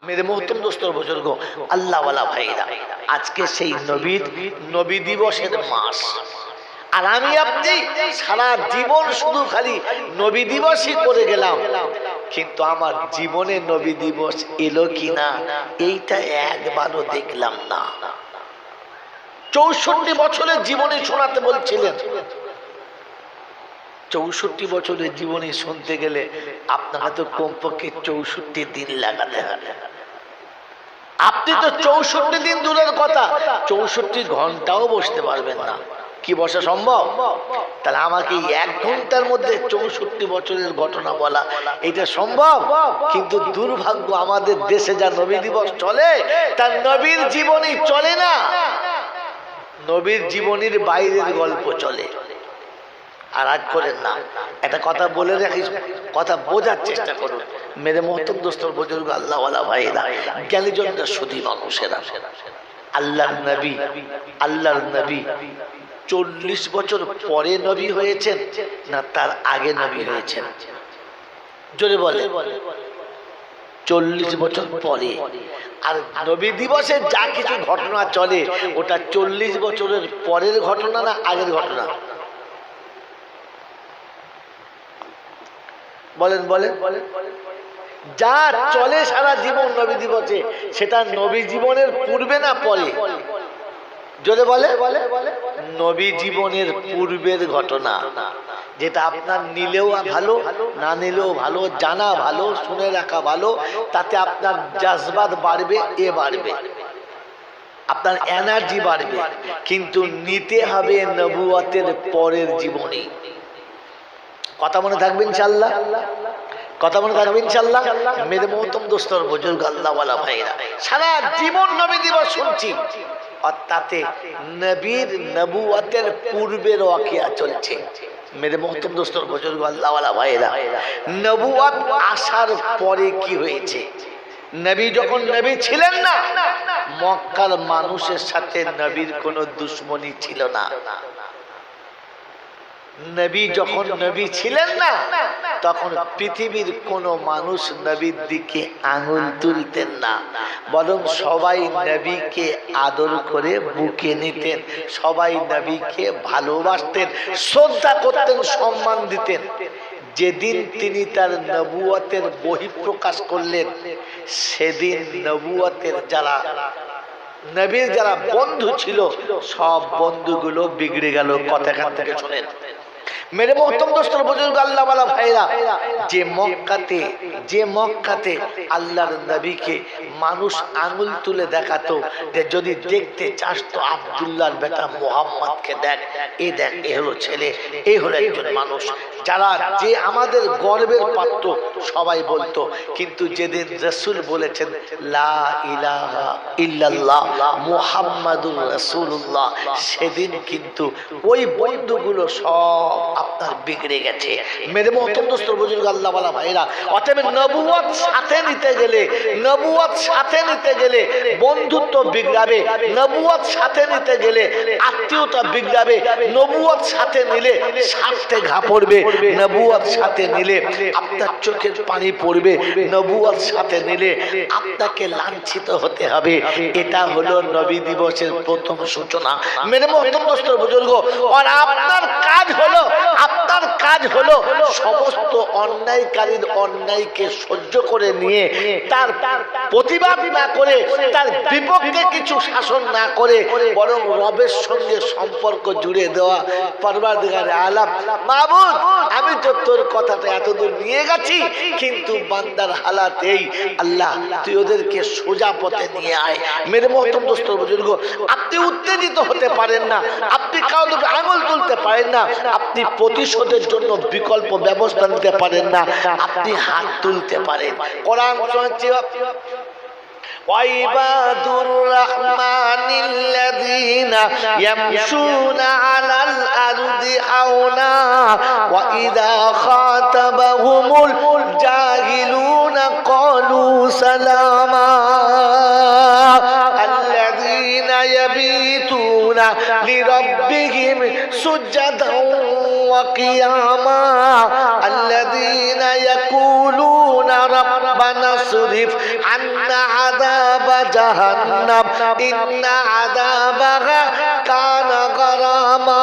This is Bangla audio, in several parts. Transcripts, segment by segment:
मेरे मोहतरम दोस्तों बुजुर्ग अल्लाह वाला भाईरा आज के সেই নবী দিবসের মাস আর আমি আপনি সারা জীবন শুধু খালি নবী দিবসই করে গেলাম কিন্তু আমার জীবনে নবী দিবস এলো কিনা এইটা একবারও দেখলাম না 64 বছরের জীবনে শোনাতে বলছিলেন 64 বছরের জীবনে শুনতে গেলে আপনারা তো কমপক্ষে 64 দিন লাগাতে হবে আপনি তো 64 দিন দূরের কথা 64 ঘন্টাও বসতে পারবেন না কি বসা সম্ভব তাহলে আমাকে এক ঘন্টার মধ্যে 64 বছরের ঘটনা বলা এটা সম্ভব কিন্তু দুর্ভাগ্য আমাদের দেশে যা নবী দিবস চলে তার নবীর জীবনী চলে না নবীর জীবনীর বাইরের গল্প চলে আর রাগ করেন না একটা কথা বলে রাখি কথা বোঝার চেষ্টা করুন মেরে মোহতরম দোস্তর বুজুর্গ আল্লাহ ওয়ালা ভাইরা জ্ঞানীজনরা শুধু মানুষেরা আল্লাহর নবী 40 বছর পরে নবী হয়েছেন না তার আগে নবী হয়েছেন জোরে বলে 40 বছর পরে আর নবী দিবসে যা কিছু ঘটনা চলে ওটা 40 বছরের পরের ঘটনা না আগের ঘটনা বলেন যা চলে সারা জীবন নবী দিবসে সেটা নবী জীবনের পূর্বে না পরে যদি বলে নবী জীবনের পূর্বের ঘটনা যেটা আপনার নিলেও ভালো না নিলেও ভালো জানা ভালো শুনে রাখা ভালো তাতে আপনার জাজবাত বাড়বে বাড়বে আপনার এনার্জি বাড়বে কিন্তু নিতে হবে নবুয়তের পরের জীবনী কথা মনে থাকবে ইনশাআল্লাহ মেরে মোহতরম দোস্তর বুজুর্গ আল্লাহ ওয়ালা ভাইরা সারা জীবন নবী দিবস শুনছি আর তাতে নবীর নবুয়তের পূর্বের ওয়াকিয়া চলছে মেরে মোহতরম দোস্তর বুজুর্গ আল্লাহ ওয়ালা ভাইরা নবুয়ত আসার পরে কি হয়েছে নবী যখন নবী ছিলেন না মক্কার মানুষের সাথে নবীর কোনো দুশমনি ছিল না নবী যখন নবী ছিলেন না তখন পৃথিবীর কোনো মানুষ নবীর দিকে আঙুল তুলতেন না বরং সবাই নবীকে আদর করে বুকে নিতেন সবাই নবীকে ভালোবাসতেন শ্রদ্ধা করতেন সম্মান দিতেন যেদিন তিনি তার নবুয়তের বহিঃপ্রকাশ করলেন সেদিন নবুয়তের নবীর যারা বন্ধু ছিল সব বন্ধুগুলো বিগড়ে গেল কথা এখান থেকে শুনেন মেরে মোহতরম দোস্তর বুজুর্গ আল্লাহ ওয়ালা ভাইরা যে মক্কাতে আল্লাহর নবীকে মানুষ আঙুল তুলে দেখাতো যে যদি দেখতে চাস তো আব্দুল্লাহর বেটা মুহাম্মদকে দেখ এ হলো ছেলে এই হলো একজন মানুষ যারা যে আমাদের গর্বের পাত্র সবাই বলতো কিন্তু যেদিন রাসূল বলেছেন লা ইলাহা ইল্লাল্লাহ মুহাম্মাদুর রাসূলুল্লাহ সেদিন কিন্তু ওই বন্ধুগুলো সব আপনার বিগড়ে গেছে মেরে মোহতরম দোস্তর বুজুর্গ আল্লাহ ওয়ালা ভাইরা অতএব নবুয়ত সাথে নিতে গেলে বন্ধুত্ব বিগড়াবে নবুয়ত সাথে নিতে গেলে আত্মীয়তা বিগড়াবে নবুয়ত সাথে নিলে স্বার্থে ঘা পড়বে নবুয়ত সাথে নিলে আপনার চোখের পানি পড়বে নবুয়ত সাথে নিলে আপনাকে লাঞ্ছিত হতে হবে এটা হলো নবী দিবসের প্রথম সূচনা মেরে মোহতরম দোস্তর বুজুর্গ আর আপনার কাজ হলো সমস্ত অন্যায়কারীর অন্যায়কে সহ্য করে নিয়ে তার প্রতিবাদ না করে তার বিপক্ষে কিছু শাসন না করে বরং রবের সঙ্গে সম্পর্ক জুড়ে দেওয়া পরওয়ারদিগার আলাম মাবুদ আমি তো তোর কথাটা এতদূর নিয়ে গেছি কিন্তু বান্দার হালাত এই আল্লাহ তুই ওদেরকে সোজা পথে নিয়ে আয় মেরে মোহতরম দোস্তর বুজুর্গ আপনি উত্তেজিত হতে পারেন না আপনি কাউকে আঙুল তুলতে পারেন না আপনি প্রতিশোধের জন্য বিকল্প ব্যবস্থা নিতে পারেন না আপনি হাত তুলতে পারেন কোরআন শুনছি وعباد الرحمن الذين يمشون على الأرض هونا وإذا خاطبهم الجاهلون قالوا سلاما الذين يبيتون لربهم سجدا وقياما الذين يقولون ربنا اصرف তাসরিফ আন্না আযাবা জাহান্নাম ইন্না আযাবাহা কানা গারামা।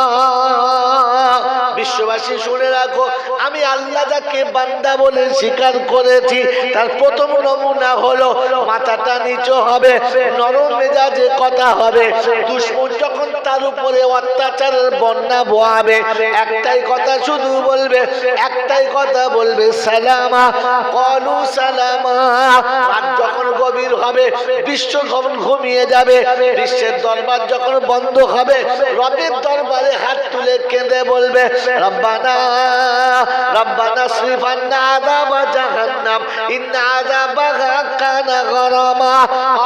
বিশ্ববাসী শুনে রাখো, আমি আল্লাহ যাকে বান্দা বলে স্বীকার করেছি তার প্রথম নমুনা হলো মাথাটা নিচু হবে, নরম মেজাজে কথা হবে। দুশমন যখন তার উপরে অত্যাচারের বন্যা বহাবে, একটাই কথা শুধু বলবে, একটাই কথা বলবে, সালামা ক্বালু সালামা। রাত যখন গভীর হবে, বিশ্ব যখন ঘুমিয়ে যাবে, বিশ্বের দরবার যখন বন্ধ হবে, রবের দরবারে হাত তুলে কেঁদে বলবে, রব্বানা রব্বানা আসরিফ আন্না আযাবা জাহান্নাম ইন্না আযাবাহা কানা গারামা।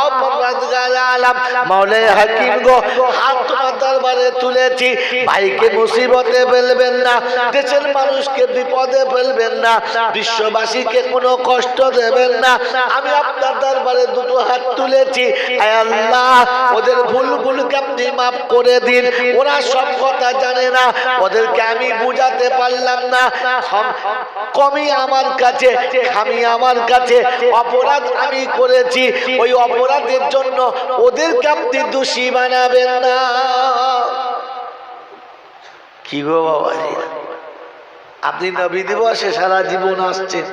ও পরওয়ারদিগার আলাম, মাওলায়ে হাকিম গো, হাত তোমার দরবারে তুলেছি, ভাইকে মুসিবতে ফেলবেন না, দেশের মানুষকে বিপদে ফেলবেন না, বিশ্ববাসীকে কোনো কষ্ট দেবেন না। আমি আপনার দরবারে দুটো হাত তুলেছি, আয় আল্লাহ ওদের ভুলগুলোকে আপনি মাফ করে দিন। ওরা সব কথা জানে না, ওদেরকে আমি বুঝাতে পারলাম না, কমই আমার কাছে, আমি আমার কাছে অপরাধ আমি করেছি, ওই অপরাধের জন্য ওদেরকে আপনি দোষী বানাবেন না। কি গো বাবাজি, আপনি নবী দিবসে সারা জীবন আসছেন,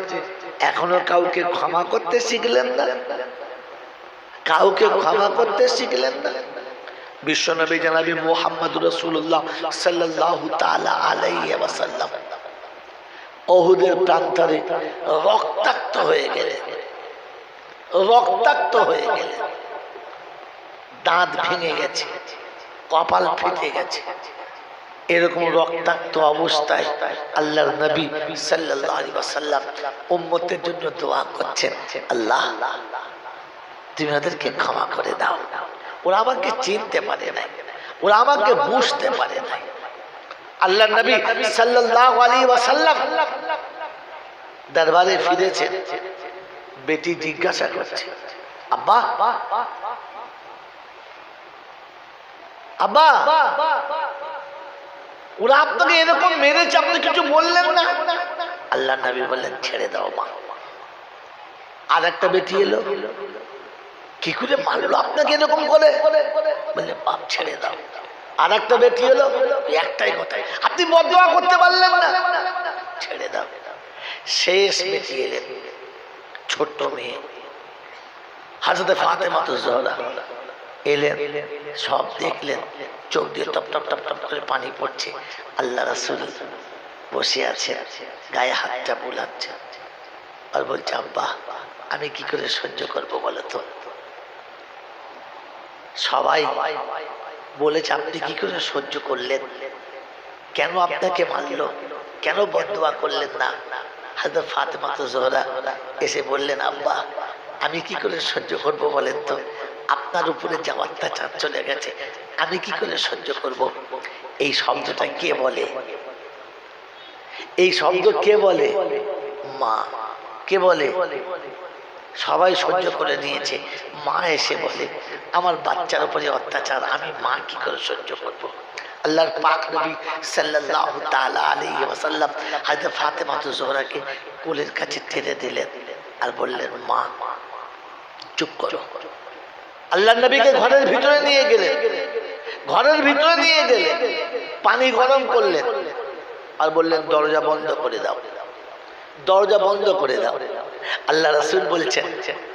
এখনো কাউকে ক্ষমা করতে শিখলেন না, কাউকে ক্ষমা করতে শিখলেন না। বিশ্বনবী জনাবি মুহাম্মদুর রাসূলুল্লাহ সাল্লাল্লাহু তাআলা আলাইহি ওয়াসাল্লাম উহুদের প্রান্তরে রক্তাক্ত হয়ে গেলেন, রক্তাক্ত হয়ে গেলেন, দাঁত ভেঙে গেছে, কপাল ফেটে গেছে। এরকম রক্তাক্ত অবস্থায় আল্লাহর নবী সাল্লাল্লাহু আলাইহি ওয়াসাল্লাম উম্মতের জন্য দোয়া করছেন, আল্লাহ তুমি ওদেরকে ক্ষমা করে দাও, ওরা আমাকে চিনতে পারে নাই, ওরা আমাকে বুঝতে পারে নাই। আল্লাহ নবী সাল্লাল্লাহু আলাইহি ওয়াসাল্লাম দরবারে ফিরেছেন, বেটি জিজ্ঞাসা করছে, আব্বা আব্বা ওরা আপনাকে এরকম মেরেছে, আপনি কিছু বললেন না? আল্লাহ নবী বললেন, ছেড়ে দাও মা। আর একটা বেটি এলো, কি করে মারলো আপনাকে এরকম করে? বললেন, বাপ ছেড়ে দাও। আর একটা বেটি এলো, একটাই কথাই, আপনি বদদোয়া করতে পারলেন না, ছেড়ে দাও। শেষ বেটি এলেন, ছোট্ট মেয়ে হযরত ফাতেমা জোহরা এলেন, সব দেখলেন, চোখ দিয়ে টপ টপ টপ টপ করে পানি পড়ছে। আল্লাহ রাসূল বসে আছে, গায়ে হাতটা বুলাচ্ছে আর বলছে, আব্বা আমি কি করে সহ্য করবো বলো তো? সবাই বলেছে আপনি কি করে সহ্য করলেন, কেন আপনাকে মারলো, কেন বদদোয়া করলেন না? হযরত ফাতেমা জোহরা এসে বললেন, আব্বা আমি কি করে সহ্য করবো বলেন তো? আপনার উপরে যে অত্যাচার চলে গেছে, আমি কি করে সহ্য করব? এই শব্দটা কে বলে? এই শব্দ কে বলে? মা। কে বলে? সবাই সহ্য করে নিয়েছে, মা এসে বলে, আমার বাচ্চার উপরে অত্যাচার, আমি মা কি করে সহ্য করব? আল্লাহর পাক নবী সাল্লাল্লাহু তাআলা আলাইহি ওয়াসাল্লাম হযরত ফাতেমা জোহরাকে কোলের কাছে টেনে দিলেন আর বললেন, মা চুপ করো। আল্লাহর নবীকে ঘরের ভিতরে নিয়ে গেলেন, ঘরের ভিতরে নিয়ে গেলেন, পানি গরম করলেন আর বললেন, দরজা বন্ধ করে দাও, দরজা বন্ধ করে দাও। আল্লাহ রাসূল বলছেন,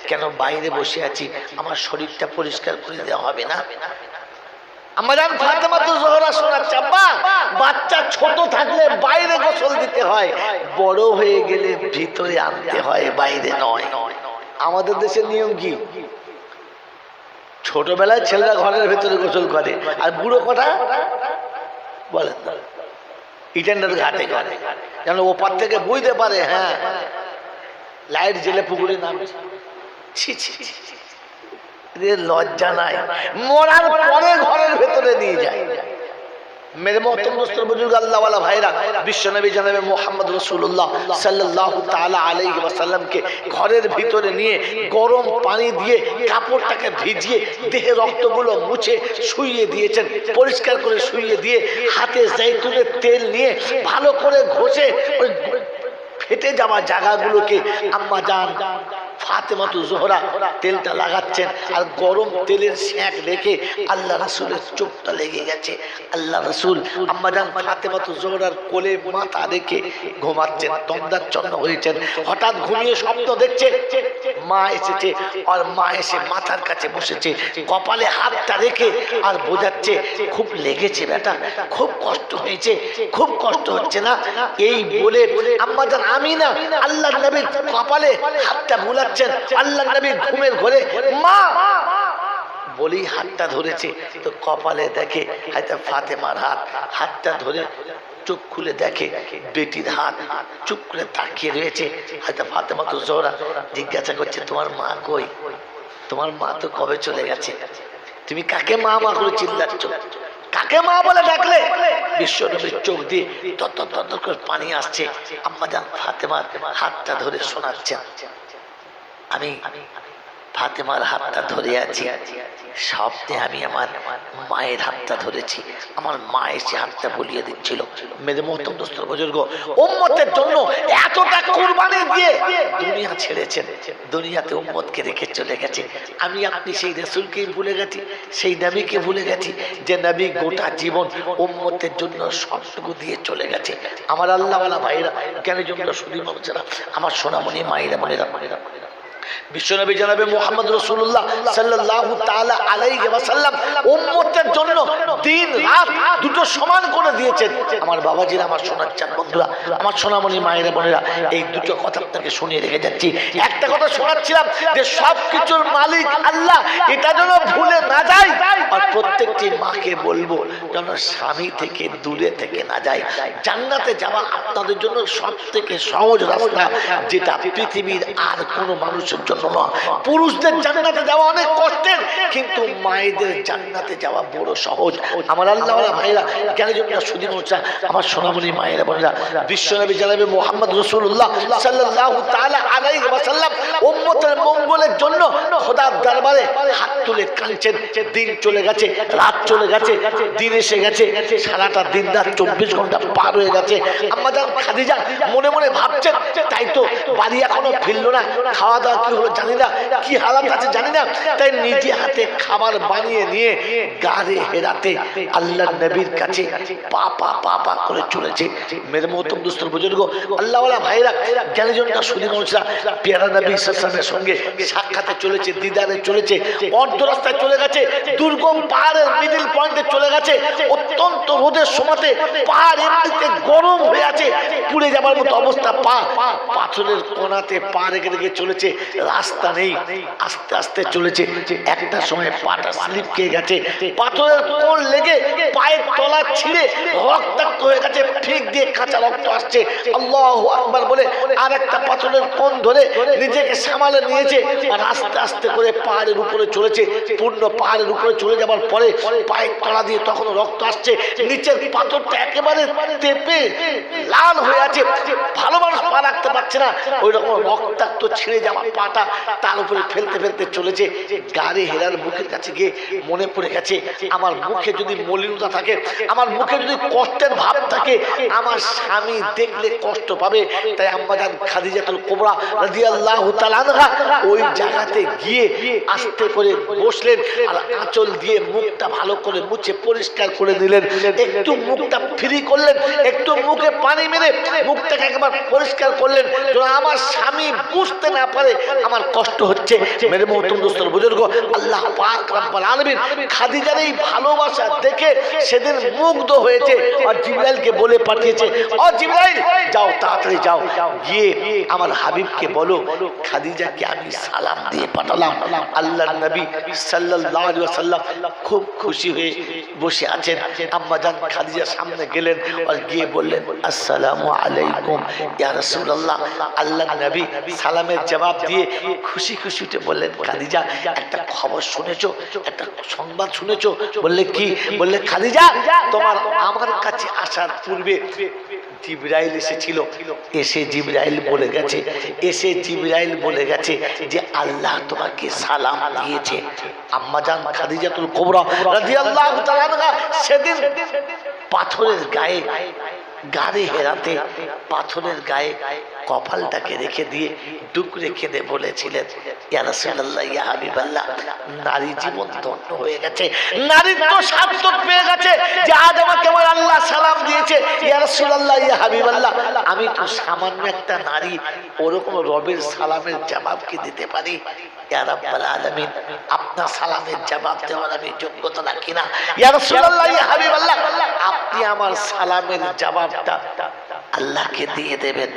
কেন বাইরে বসে আছি, আমার শরীরটা পরিষ্কার করে দেওয়া হবে না? আমাদের ফাতেমা জোহরা শোনাচ্ছে, আব্বা বাচ্চা ছোট থাকলে বাইরে গোসল দিতে হয়, বড় হয়ে গেলে ভিতরে আনতে হয়, বাইরে নয়। আমাদের দেশের নিয়ম কি? ছোটবেলায় ছেলেরা ঘরের ভেতরে গোসল করে, আর বুড়ো কটা বলেন ইটেন্ডার ঘাটে করে, যেন ওপার থেকে বুঝতে পারে, হ্যাঁ লাইট জেলে পুকুরে নামে। ছি ছি, লজ্জা নাই, মরার পরে ঘরের ভেতরে নিয়ে যায়। मेरे मोहतरम दोस्तों बुजुर्ग अल्लाह वाला भाईरा, विश्व नबी जनाबे मोहम्मद रसूलुल्लाह सल्लल्लाहु ताला अलैहि वसल्लम के घरेर भितरे निये गरम पानी दिए कापड़टाके भिजिए देहे रक्तगुलो मुछे शुइये दिएछेन, परिष्कार करे शुइये दिए हाथे जैतुनेर तेल निये भालो करे घषे ओई फेटे जावा जायगागुलोके आम्मा जान ফাতেমাতু জোহরা তেলটা লাগাচ্ছেন আর গরম তেলের সেঁক রেখে আল্লাহ রাসূলের চোখটা লেগে গেছে। আল্লাহ রাসূল আম্মাজান ফাতেমাতু জোহরার কোলে মাথা রেখে ঘুমাচ্ছেন, তন্দাচ্ছন্ন হয়েছেন। হঠাৎ ঘুমিয়ে স্বপ্ন দেখছে মা এসেছে আর মা এসে মাথার কাছে বসেছে, কপালে হাতটা রেখে আর বোঝাচ্ছে খুব লেগেছে বেটা, খুব কষ্ট হয়েছে, খুব কষ্ট হচ্ছে না। এই বলে আম্মাজান আমিনা আল্লাহর নবীর কপালে হাতটা বুলাচ্ছেন। আল্লাহর নবী ঘুমের ঘরে মা বলেই হাতটা ধরেছে, তো কপালে দেখে হয়তো ফাতেমার হাত। হাতটা ধরে চোখ খুলে দেখে বেটির হাত, চুপ করে তাকিয়ে রয়েছে। হয়তো ফাতেমাতু জোহরা জিজ্ঞাসা করছে তোমার মা কই? তোমার মা তো কবে চলে গেছে, তুমি কাকে মা মা করে চিল্লাচ্ছ, কাকে মা বলে ডাকলে? বিশ্বনবীর চোখ দিয়ে তত করে পানি আসছে। আম্মাজান ফাতেমার হাতটা ধরে শোনাচ্ছেন, আমি ফাতেমার হাতটা ধরে আছি, স্বপ্নে আমি আমার মায়ের হাতটা ধরেছি, আমার মা এসে হাতটা বলিয়ে দিচ্ছিল। মেরে মোহতম দোস্ত বুজুর্গ, উম্মতের জন্য এতটা কুরবানি দিয়ে দুনিয়া ছেড়েছেন, দুনিয়াতে উম্মতকে রেখে চলে গেছে। আমি আপনি সেই রাসূলকেই ভুলে গেছি, সেই নবীকে ভুলে গেছি যে নবী গোটা জীবন উম্মতের জন্য সবটুকু দিয়ে চলে গেছে। আমার আল্লাহওয়ালা ভাইরা, কেন জন্য শুধু মানুষেরা, আমার সোনামণি মায়েরা বোনেরা, বিশ্বনবী জনাবে মুহাম্মদ রাসূলুল্লাহ সাল্লাল্লাহু তাআলা আলাইহি ওয়াসাল্লাম উম্মতের জন্য দিন রাত দুটো সমান করে দিয়েছেন। আমার বাবাজিরা, আমার সোনার চাঁদ বন্ধুরা, আমার সোনামণি মায়েরা বোনেরা, এই দুটো কথা আপনাকে শুনিয়ে রেখে যাচ্ছি। একটা কথা শোনাচ্ছিলাম যে সবকিছুর মালিক আল্লাহ, এটা যেন ভুলে না যায়। আর প্রত্যেকটি মাকে বলবো যেন স্বামী থেকে দূরে থেকে না যায়। জান্নাতে যাওয়া আপনাদের জন্য সবথেকে সহজ রাস্তা, যেটা পৃথিবীর আর কোনো মানুষের জন্য না। পুরুষদের জান্নাতে যাওয়া অনেক কষ্টের, কিন্তু মায়েদের জান্নাতে যাওয়া বড় সহজ। আমার আল্লাহওয়ালা ভাইরা, কেন জন্য শুধু মোচা, আমার সোনামণি মায়েরা বোনেরা, বিশ্বনবী জনাবে মুহাম্মদ রাসূলুল্লাহ সাল্লাল্লাহু তাআলা আলাইহি ওয়াসাল্লাম উম্মতের মঙ্গলের জন্য খোদার দরবারে হাত তুলে কাঁদছেন। দিন চলে গেছে, রাত চলে গেছে, দিন এসে গেছে, সারাটা দিন রাত 24 ঘন্টা পার হয়ে গেছে। আম্মাজান খাদিজা মনে মনে ভাবছেন, তাই তো বাড়ি এখনো ফিরলো না, খাওয়া দাওয়া কি হলো জানি না, কি হালাত আছে জানি না, তাই নিজে হাতে খাবার বানিয়ে নিয়ে গাড়ি হেরাতে আল্লাহর নবীর কাছে পা করে চলেছে। মেরে মোহতম দোস্তর বুজুর্গ, আল্লাহওয়ালা ভাইরা, জ্ঞানীজনটা সুদী মানুষরা পেয়ারা নবী সাল্লাল্লাহু আলাইহি ওয়াসাল্লামের সঙ্গে সাক্ষাতে চলেছে, দিদারে চলেছে, অর্ধ রাস্তায় চলে গেছে, দুর্গম পাহাড়ের মিডিল পয়েন্টে চলে গেছে। অত্যন্ত রোদের সময়তে পাহাড় এমনিতে গরম হয়ে আছে, পুড়ে যাবার মতো অবস্থা। পাথরের কোণাতে পা রেখে রেখে চলেছে, রাস্তা নেই, আস্তে আস্তে চলেছে। একটা সময় পাটা স্লিপ খেয়ে গেছে, পাথরের কোণ লেগে পায়ের তলা ছিঁড়ে রক্তাক্ত হয়ে গেছে, ফিক দিয়ে কাঁচা রক্ত আসছে। আল্লাহু আকবার বলে আর একটা পাথরের কোণ ধরে নিজেকে সামালে নিয়েছে আর আস্তে আস্তে করে পাহাড়ের উপরে চলেছে। পূর্ণ পাহাড়ের উপরে চলে যাবার পরে পায়ের তলা দিয়ে তখন রক্ত আসছে, নিচের পাথরটা একেবারে তেপে লাল হয়ে আছে, ভালো মানুষ পা রাখতে পারছে না, ওই রকম রক্তাক্ত ছিঁড়ে যাওয়া পাটা তার উপরে ফেলতে ফেলতে চলেছে। গাড়ি হেরার মুখের কাছে গিয়ে মনে পড়ে গেছে, আমার মুখে যদি মলিনতা থাকে, আমার মুখে যদি কষ্টের ভাব থাকে, আমার স্বামী দেখলে কষ্ট পাবে। তাই আম্মাজান খাদিজাতুল কুবরা রাদিয়াল্লাহু তাআলা আনহা ওই জায়গাতে গিয়ে আস্তে করে বসলেন আর আঁচল দিয়ে মুখটা ভালো করে মুছে পরিষ্কার করে দিলেন। একটু মুখটা ফ্রি করলেন, একটু মুখে পানি মেরে মুখটাকে একবার পরিষ্কার করলেন, যেন আমার স্বামী বুঝতে না পারে আমার কষ্ট হচ্ছে। মেরে মোহতরম দোস্তর বুজুর্গ, আল্লাহ পাক রব্বুল আলামিন খাদিজার এই ভালোবাসা দেখে সেদিন মুগ্ধ হয়েছে আর জিবরাইলকে বলে পাঠিয়েছে, ও জিবরাইল যাও, তাড়াতাড়ি যাও, গিয়ে আমার হাবিবকে বলো খাদিজাকে আমি সালাম দিয়ে পাঠালাম। আল্লাহর নবী সাল্লাল্লাহু আলাইহি ওয়াসাল্লাম খুব খুশি হয়ে বসে আছেন। আম্মাজান খাদিজার সামনে গেলেন আর গিয়ে বললেন, আসসালামু আলাইকুম ইয়া রাসূলুল্লাহ। আল্লাহর নবী সালামের জবাব দিয়ে খুশি খুশি উঠে বললেন, খাদিজা একটা খবর শুনেছো, একটা সংবাদ শুনেছো? বললে কি? বললে খাদিজা, তোমার আমার কাছে আসার পূর্বে জিবরাইল এসেছিল, এসে জিবরাইল বলে গেছে যে আল্লাহ তোমাকে সালাম দিয়েছে। আম্মাজান খাদিজাতুল কুবরা রাদিয়াল্লাহু তাআলা আনহা সেদিন পাথরের গায়ে গাড়ি হেরাতে পাথরের গায়ে কপালটাকে রেখে দিয়ে ডুক রেখে দিয়ে বলেছিলেন, ইয়া রাসূলুল্লাহ, ইয়া হাবিবাল্লাহ, নারী জীবন ধন্য হয়ে গেছে, নারীত্ব সার্থক পেয়ে গেছে যে আজ আমাকে আমার আল্লাহ সালাম দিয়েছে। ইয়া রাসূলুল্লাহ, ইয়া হাবিবাল্লাহ, আমি তো সামান্য একটা নারী, ওরকম রবের সালামের জবাব কি দিতে পারি? ইয়া রাব্বাল আলামিন, আপনার সালামের জবাব দেওয়ার আমি যোগ্যতা রাখি না। ইয়া রাসূলুল্লাহ, ইয়া হাবিবাল্লাহ, আপনি আমার সালামের জবাবটা আল্লাহকে দিয়ে দেবেন।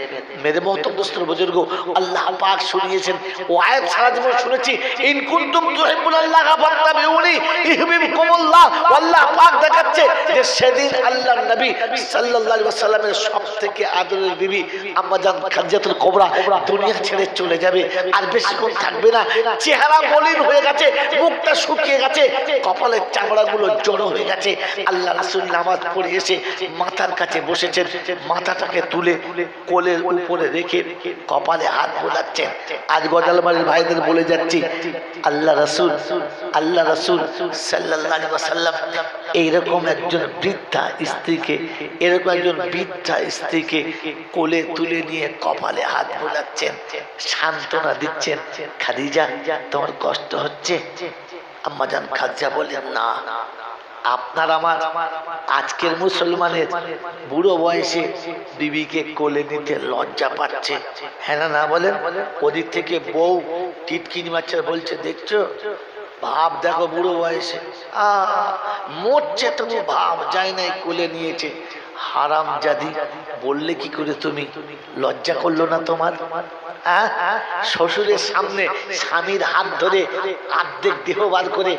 মেরে মোহতরম দোস্তর বুজুর্গ, আল্লাহ পাক শুনিয়েছেন, ও আয়াত সারা জীবন শুনেছি, ইন কুনতুম তুহিব্বুনাল্লাহ ফাত্তাবিউনি ইউহিব্বুকুমুল্লাহ। আল্লাহ পাক দেখাচ্ছে যে সেদিন আল্লাহর নবী সাল্লাল্লাহু আলাইহি ওয়াসাল্লামের সবথেকে আদরের বিবি আম্মা জান খাদিজাতুল কুবরা দুনিয়া ছেড়ে চলে যাবে, আর বেশিক্ষণ থাকবে না। চেহারা মলিন হয়ে গেছে, মুখটা শুকিয়ে গেছে, কপালের চামড়াগুলো জড়ো হয়ে গেছে। আল্লাহ রাসূল নামাজ পড়ে এসে মাথার কাছে বসেছেন, মাথাটাকে তুলে কোলের উপরে রেখে কপালে হাত বোলাচ্ছেন। আজ গজালবাড়ির ভাইদের বলে যাচ্ছি, আল্লাহ রাসূল সাল্লাল্লাহু আলাইহি ওয়াসাল্লাম এইরকম একজন বৃদ্ধা স্ত্রীকে, এরকম একজন বৃদ্ধা স্ত্রীকে কোলে তুলে নিয়ে কপালে হাত বোলাচ্ছেন, সান্ত্বনা দিচ্ছেন। খাদিজা, তোমার কষ্ট হচ্ছে? আম্মা জান খাদিজা বললেন, না, আপনার আমার আজকের মুসলমানের বুড়ো বয়সে বিবিকে কোলে নিতে লজ্জা পাচ্ছে। হ্যাঁ না না বলেন? ওদিক থেকে বউ টিটকিনি মারছে, বলছে, দেখছো ভাব দেখো, বুড়ো বয়সে মরছে, তবু ভাব যায় নাই, কোলে নিয়েছে। হারাম জাদি, বললে কি করে তুমি? লজ্জা করলো না তোমার? শ্বশুরের সামনে স্বামীর হাত ধরে অর্ধেক দেহ বার করে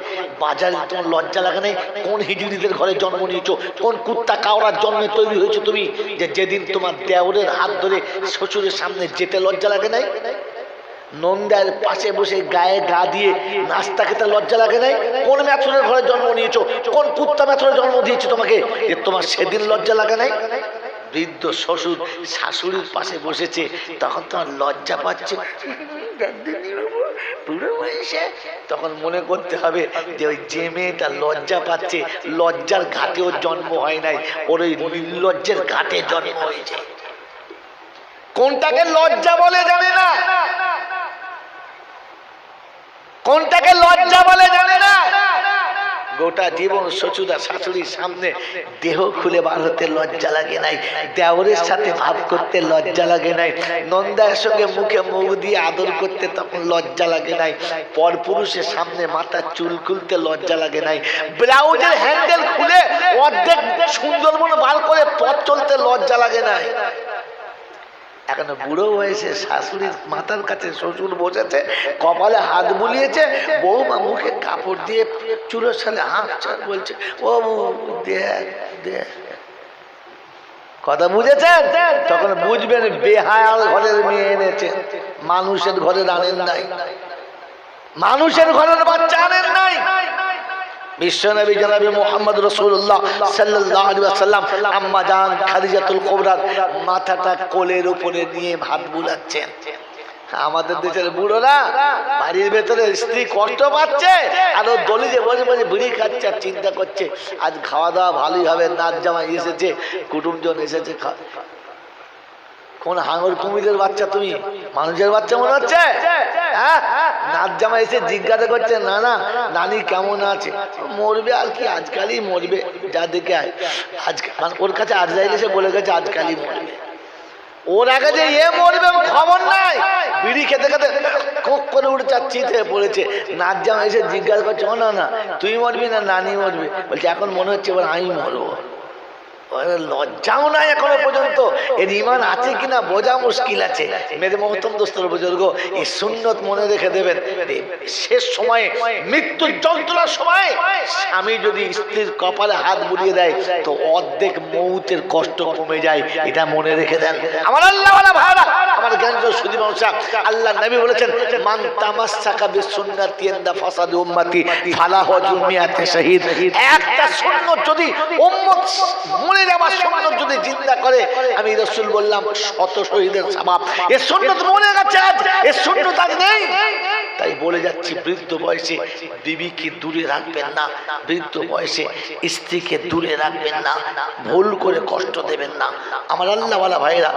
বাজারে তোমার লজ্জা লাগে নাই? কোন হিজড়িদের ঘরে জন্ম নিয়েছো? কোন কুত্তা কাওড়ার জন্মে তৈরি হয়েছো তুমি, যে যেদিন তোমার দেওরের হাত ধরে শ্বশুরের সামনে যেতে লজ্জা লাগে নাই? নন্দার পাশে বসে গায়ে গা দিয়ে নাস্তা খেতে লজ্জা লাগে নাই? কোন মেথরের ঘরে জন্ম নিয়েছো? কোন কুত্তা মেথরে জন্ম দিয়েছে তোমাকে, যে তোমার সেদিন লজ্জা লাগে নাই? বৃদ্ধ শ্বশুর শাশুড়ির পাশে বসেছে, তখন তোমার লজ্জা পাচ্ছে, তখন মনে করতে হবে যে ওই যে মেয়েটা লজ্জা পাচ্ছে, লজ্জার ঘাটে ওর জন্ম হয় নাই, ওর ওই নির্লজ্জের ঘাটে জন্ম হয়েছে। কোনটাকে লজ্জা বলে জানে না, কোনটাকে লজ্জা বলে জানে না। গোটা জীবন শ্বশুরা শাশুড়ির সামনে দেহ খুলে বার হতে লজ্জা লাগে নাই, দেওরের সাথে ভাব করতে লজ্জা লাগে নাই, নন্দার সঙ্গে মুখে মুখ দিয়ে আদর করতে তখন লজ্জা লাগে নাই, পরপুরুষের সামনে মাথার চুল খুলতে লজ্জা লাগে নাই, ব্লাউজের হ্যান্ডেল খুলে অর্ধেক সুন্দরবন বার করে পথ চলতে লজ্জা লাগে নাই। এখন বুড়ো বয়সে শাশুড়ির মাথার কাছে শ্বশুর বসেছে, কপালে হাত বুলিয়েছে, বৌমা মুখে কাপড় দিয়ে চুলোর সালে হাঁকছে, বলছে, ও দেখ দেখ। কথা বুঝেছেন? তখন বুঝবেন বেহায়াল ঘরের মেয়ে এনেছে, মানুষের ঘরে আনেন নাই, মানুষের ঘরের বাচ্চা আনেন নাই। বিশ্বনবী জনাবে মুহাম্মদ রাসূলুল্লাহ সাল্লাল্লাহু আলাইহি ওয়াসাল্লাম আম্মা জান খাদিজাতুল কুবরার মাথাটা কোলের উপরে নিয়ে ভাত বুলাচ্ছেন। আমাদের দেশের বুড়োরা বাড়ির ভেতরে স্ত্রী কষ্ট পাচ্ছে আর ও দলিজে বসে বসে বিড়ি খাচ্ছে আর চিন্তা করছে আজ খাওয়া দাওয়া ভালোই হবে, নাচ জামাই এসেছে, কুটুমজন এসেছে। কোন হাঙর কুমিরের বাচ্চা তুমি? মানুষের বাচ্চা মনে হচ্ছে? নাচ জামা এসে জিজ্ঞাসা করছে, না না নানি কেমন আছে? মরবে আর কি, আজকালই মরবে, যা দেখে আজকাল ওর কাছে আজরাইল এসে বলে গেছে আজকালই মরবে। ওর আগে যে এ মরবে খবর নাই, বিড়ি খেতে খেতে কোক করে উঠে চিতে পড়েছে। নাচ জামা এসে জিজ্ঞাসা করছে, ও না না তুই মরবি না নানি মরবে? বলছে এখন মনে হচ্ছে এবার আমি মরবো। লজ্জাও নাই এখনো পর্যন্ত, এর ঈমান আছে কিনা বোঝা মুশকিল আছে। মেরে মোহতরম দোস্তর বুজুর্গ, এই সুন্নত মনে রেখে দেবেন, শেষ সময়ে মৃত্যুর যন্ত্রণার সময় স্বামী যদি স্ত্রীর কপালে হাত বুলিয়ে দেয় তো অর্ধেক মৌতের কষ্ট কমে যায়, এটা মনে রেখে দেন। আমার আল্লাহ ওয়ালা ভাইরা, আমার জ্ঞানজ সুধী মানুষ, আল্লাহ নবী বলেছেন, মান তামাসসাকা বিসুন্নতি ইনদা ফাসাদি উম্মতি ফালাহু জুমিয়াতে শহীদ। একটা সুন্নত যদি উম্মত মনে আমার সুন্নত যদি জিন্দা করে, আমি রাসূল বললাম 100 শহীদের সওয়াব। এই সুন্নত মনে গেছে, আজ এই সুন্নত আজ নেই। তাই বলে যাচ্ছি বৃদ্ধ বয়সে বিবিকে দূরে রাখবেন না, বৃদ্ধ বয়সে স্ত্রীকে দূরে রাখবেন না, ভুল করে কষ্ট দেবেন না। আমার আল্লাহওয়ালা ভাইরা,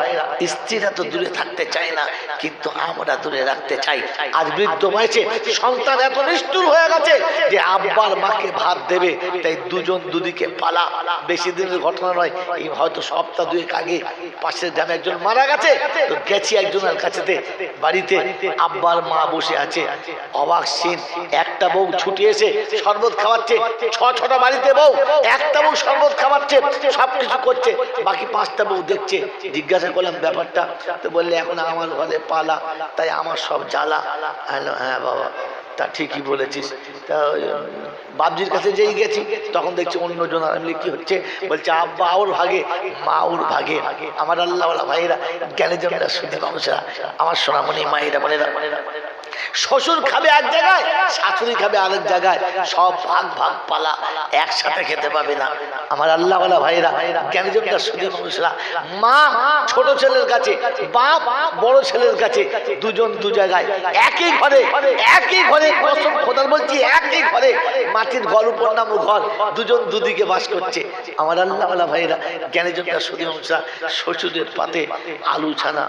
স্ত্রীরা তো দূরে থাকতে চায় না, কিন্তু আমরা দূরে রাখতে চাই। আজ বৃদ্ধ বয়সে সন্তান এত নিষ্ঠুর হয়ে গেছে যে আব্বার মাকে ভাত দেবে, তাই দুজন দুদিকে পালা। বেশি দিনের ঘটনা নয়, এই হয়তো সপ্তাহ দুয়েক আগে পাশের গ্রামে একজন মারা গেছে, তো গেছি একজনের কাছেতে, বাড়িতে আব্বার মা বসে আছে, অবাক সিন। একটা বউ ছুটে এসে শরবত খাওয়াচ্ছে, ছটা বাড়িতে বউ, একটা বউ শরবত খাওয়াচ্ছে, সবকিছু করছে, বাকি 5টা বউ দেখছে। জিজ্ঞাসা করলাম ব্যাপারটা, তো বললে এখন আমার ঘরে পালা, তাই আমার সব জ্বালা। হ্যাঁ বাবা, তা ঠিকই বলেছিস। তা বাবজির কাছে যেই গেছি তখন দেখছি অন্যজন। আমি কি হচ্ছে? বলছে আব্বা ওর ভাগে, মা ওর ভাগে। আমার আল্লাহওয়ালা ভাইরা, জ্ঞানী জনরা, শুনে মানুষেরা, আমার সোনামণি মায়েরা বোনেরা, শ্বশুর খাবে এক জায়গায়, শাশুড়ি খাবে আরেক জায়গায়, সব ভাগ ভাগ পালা, একসাথে খেতে পাবে না। আমার আল্লাহওয়ালা ভাইরা, জ্ঞানী জনরা, শুনে মানুষেরা, মা ছোট ছেলের কাছে, বাপ বড় ছেলের কাছে, দুজন দু জায়গায়, একই ঘরে, একই ঘরে, কসম খোদার বলছি, একই ঘরে, মাটির ঘর, উপর নাম ঘর, দুজন দুদিকে বাস করছে। আমার আল্লাহওয়ালা ভাইরা, জ্ঞানী জনরা, শুনে মানুষেরা, শ্বশুরের পাতে আলু ছানা,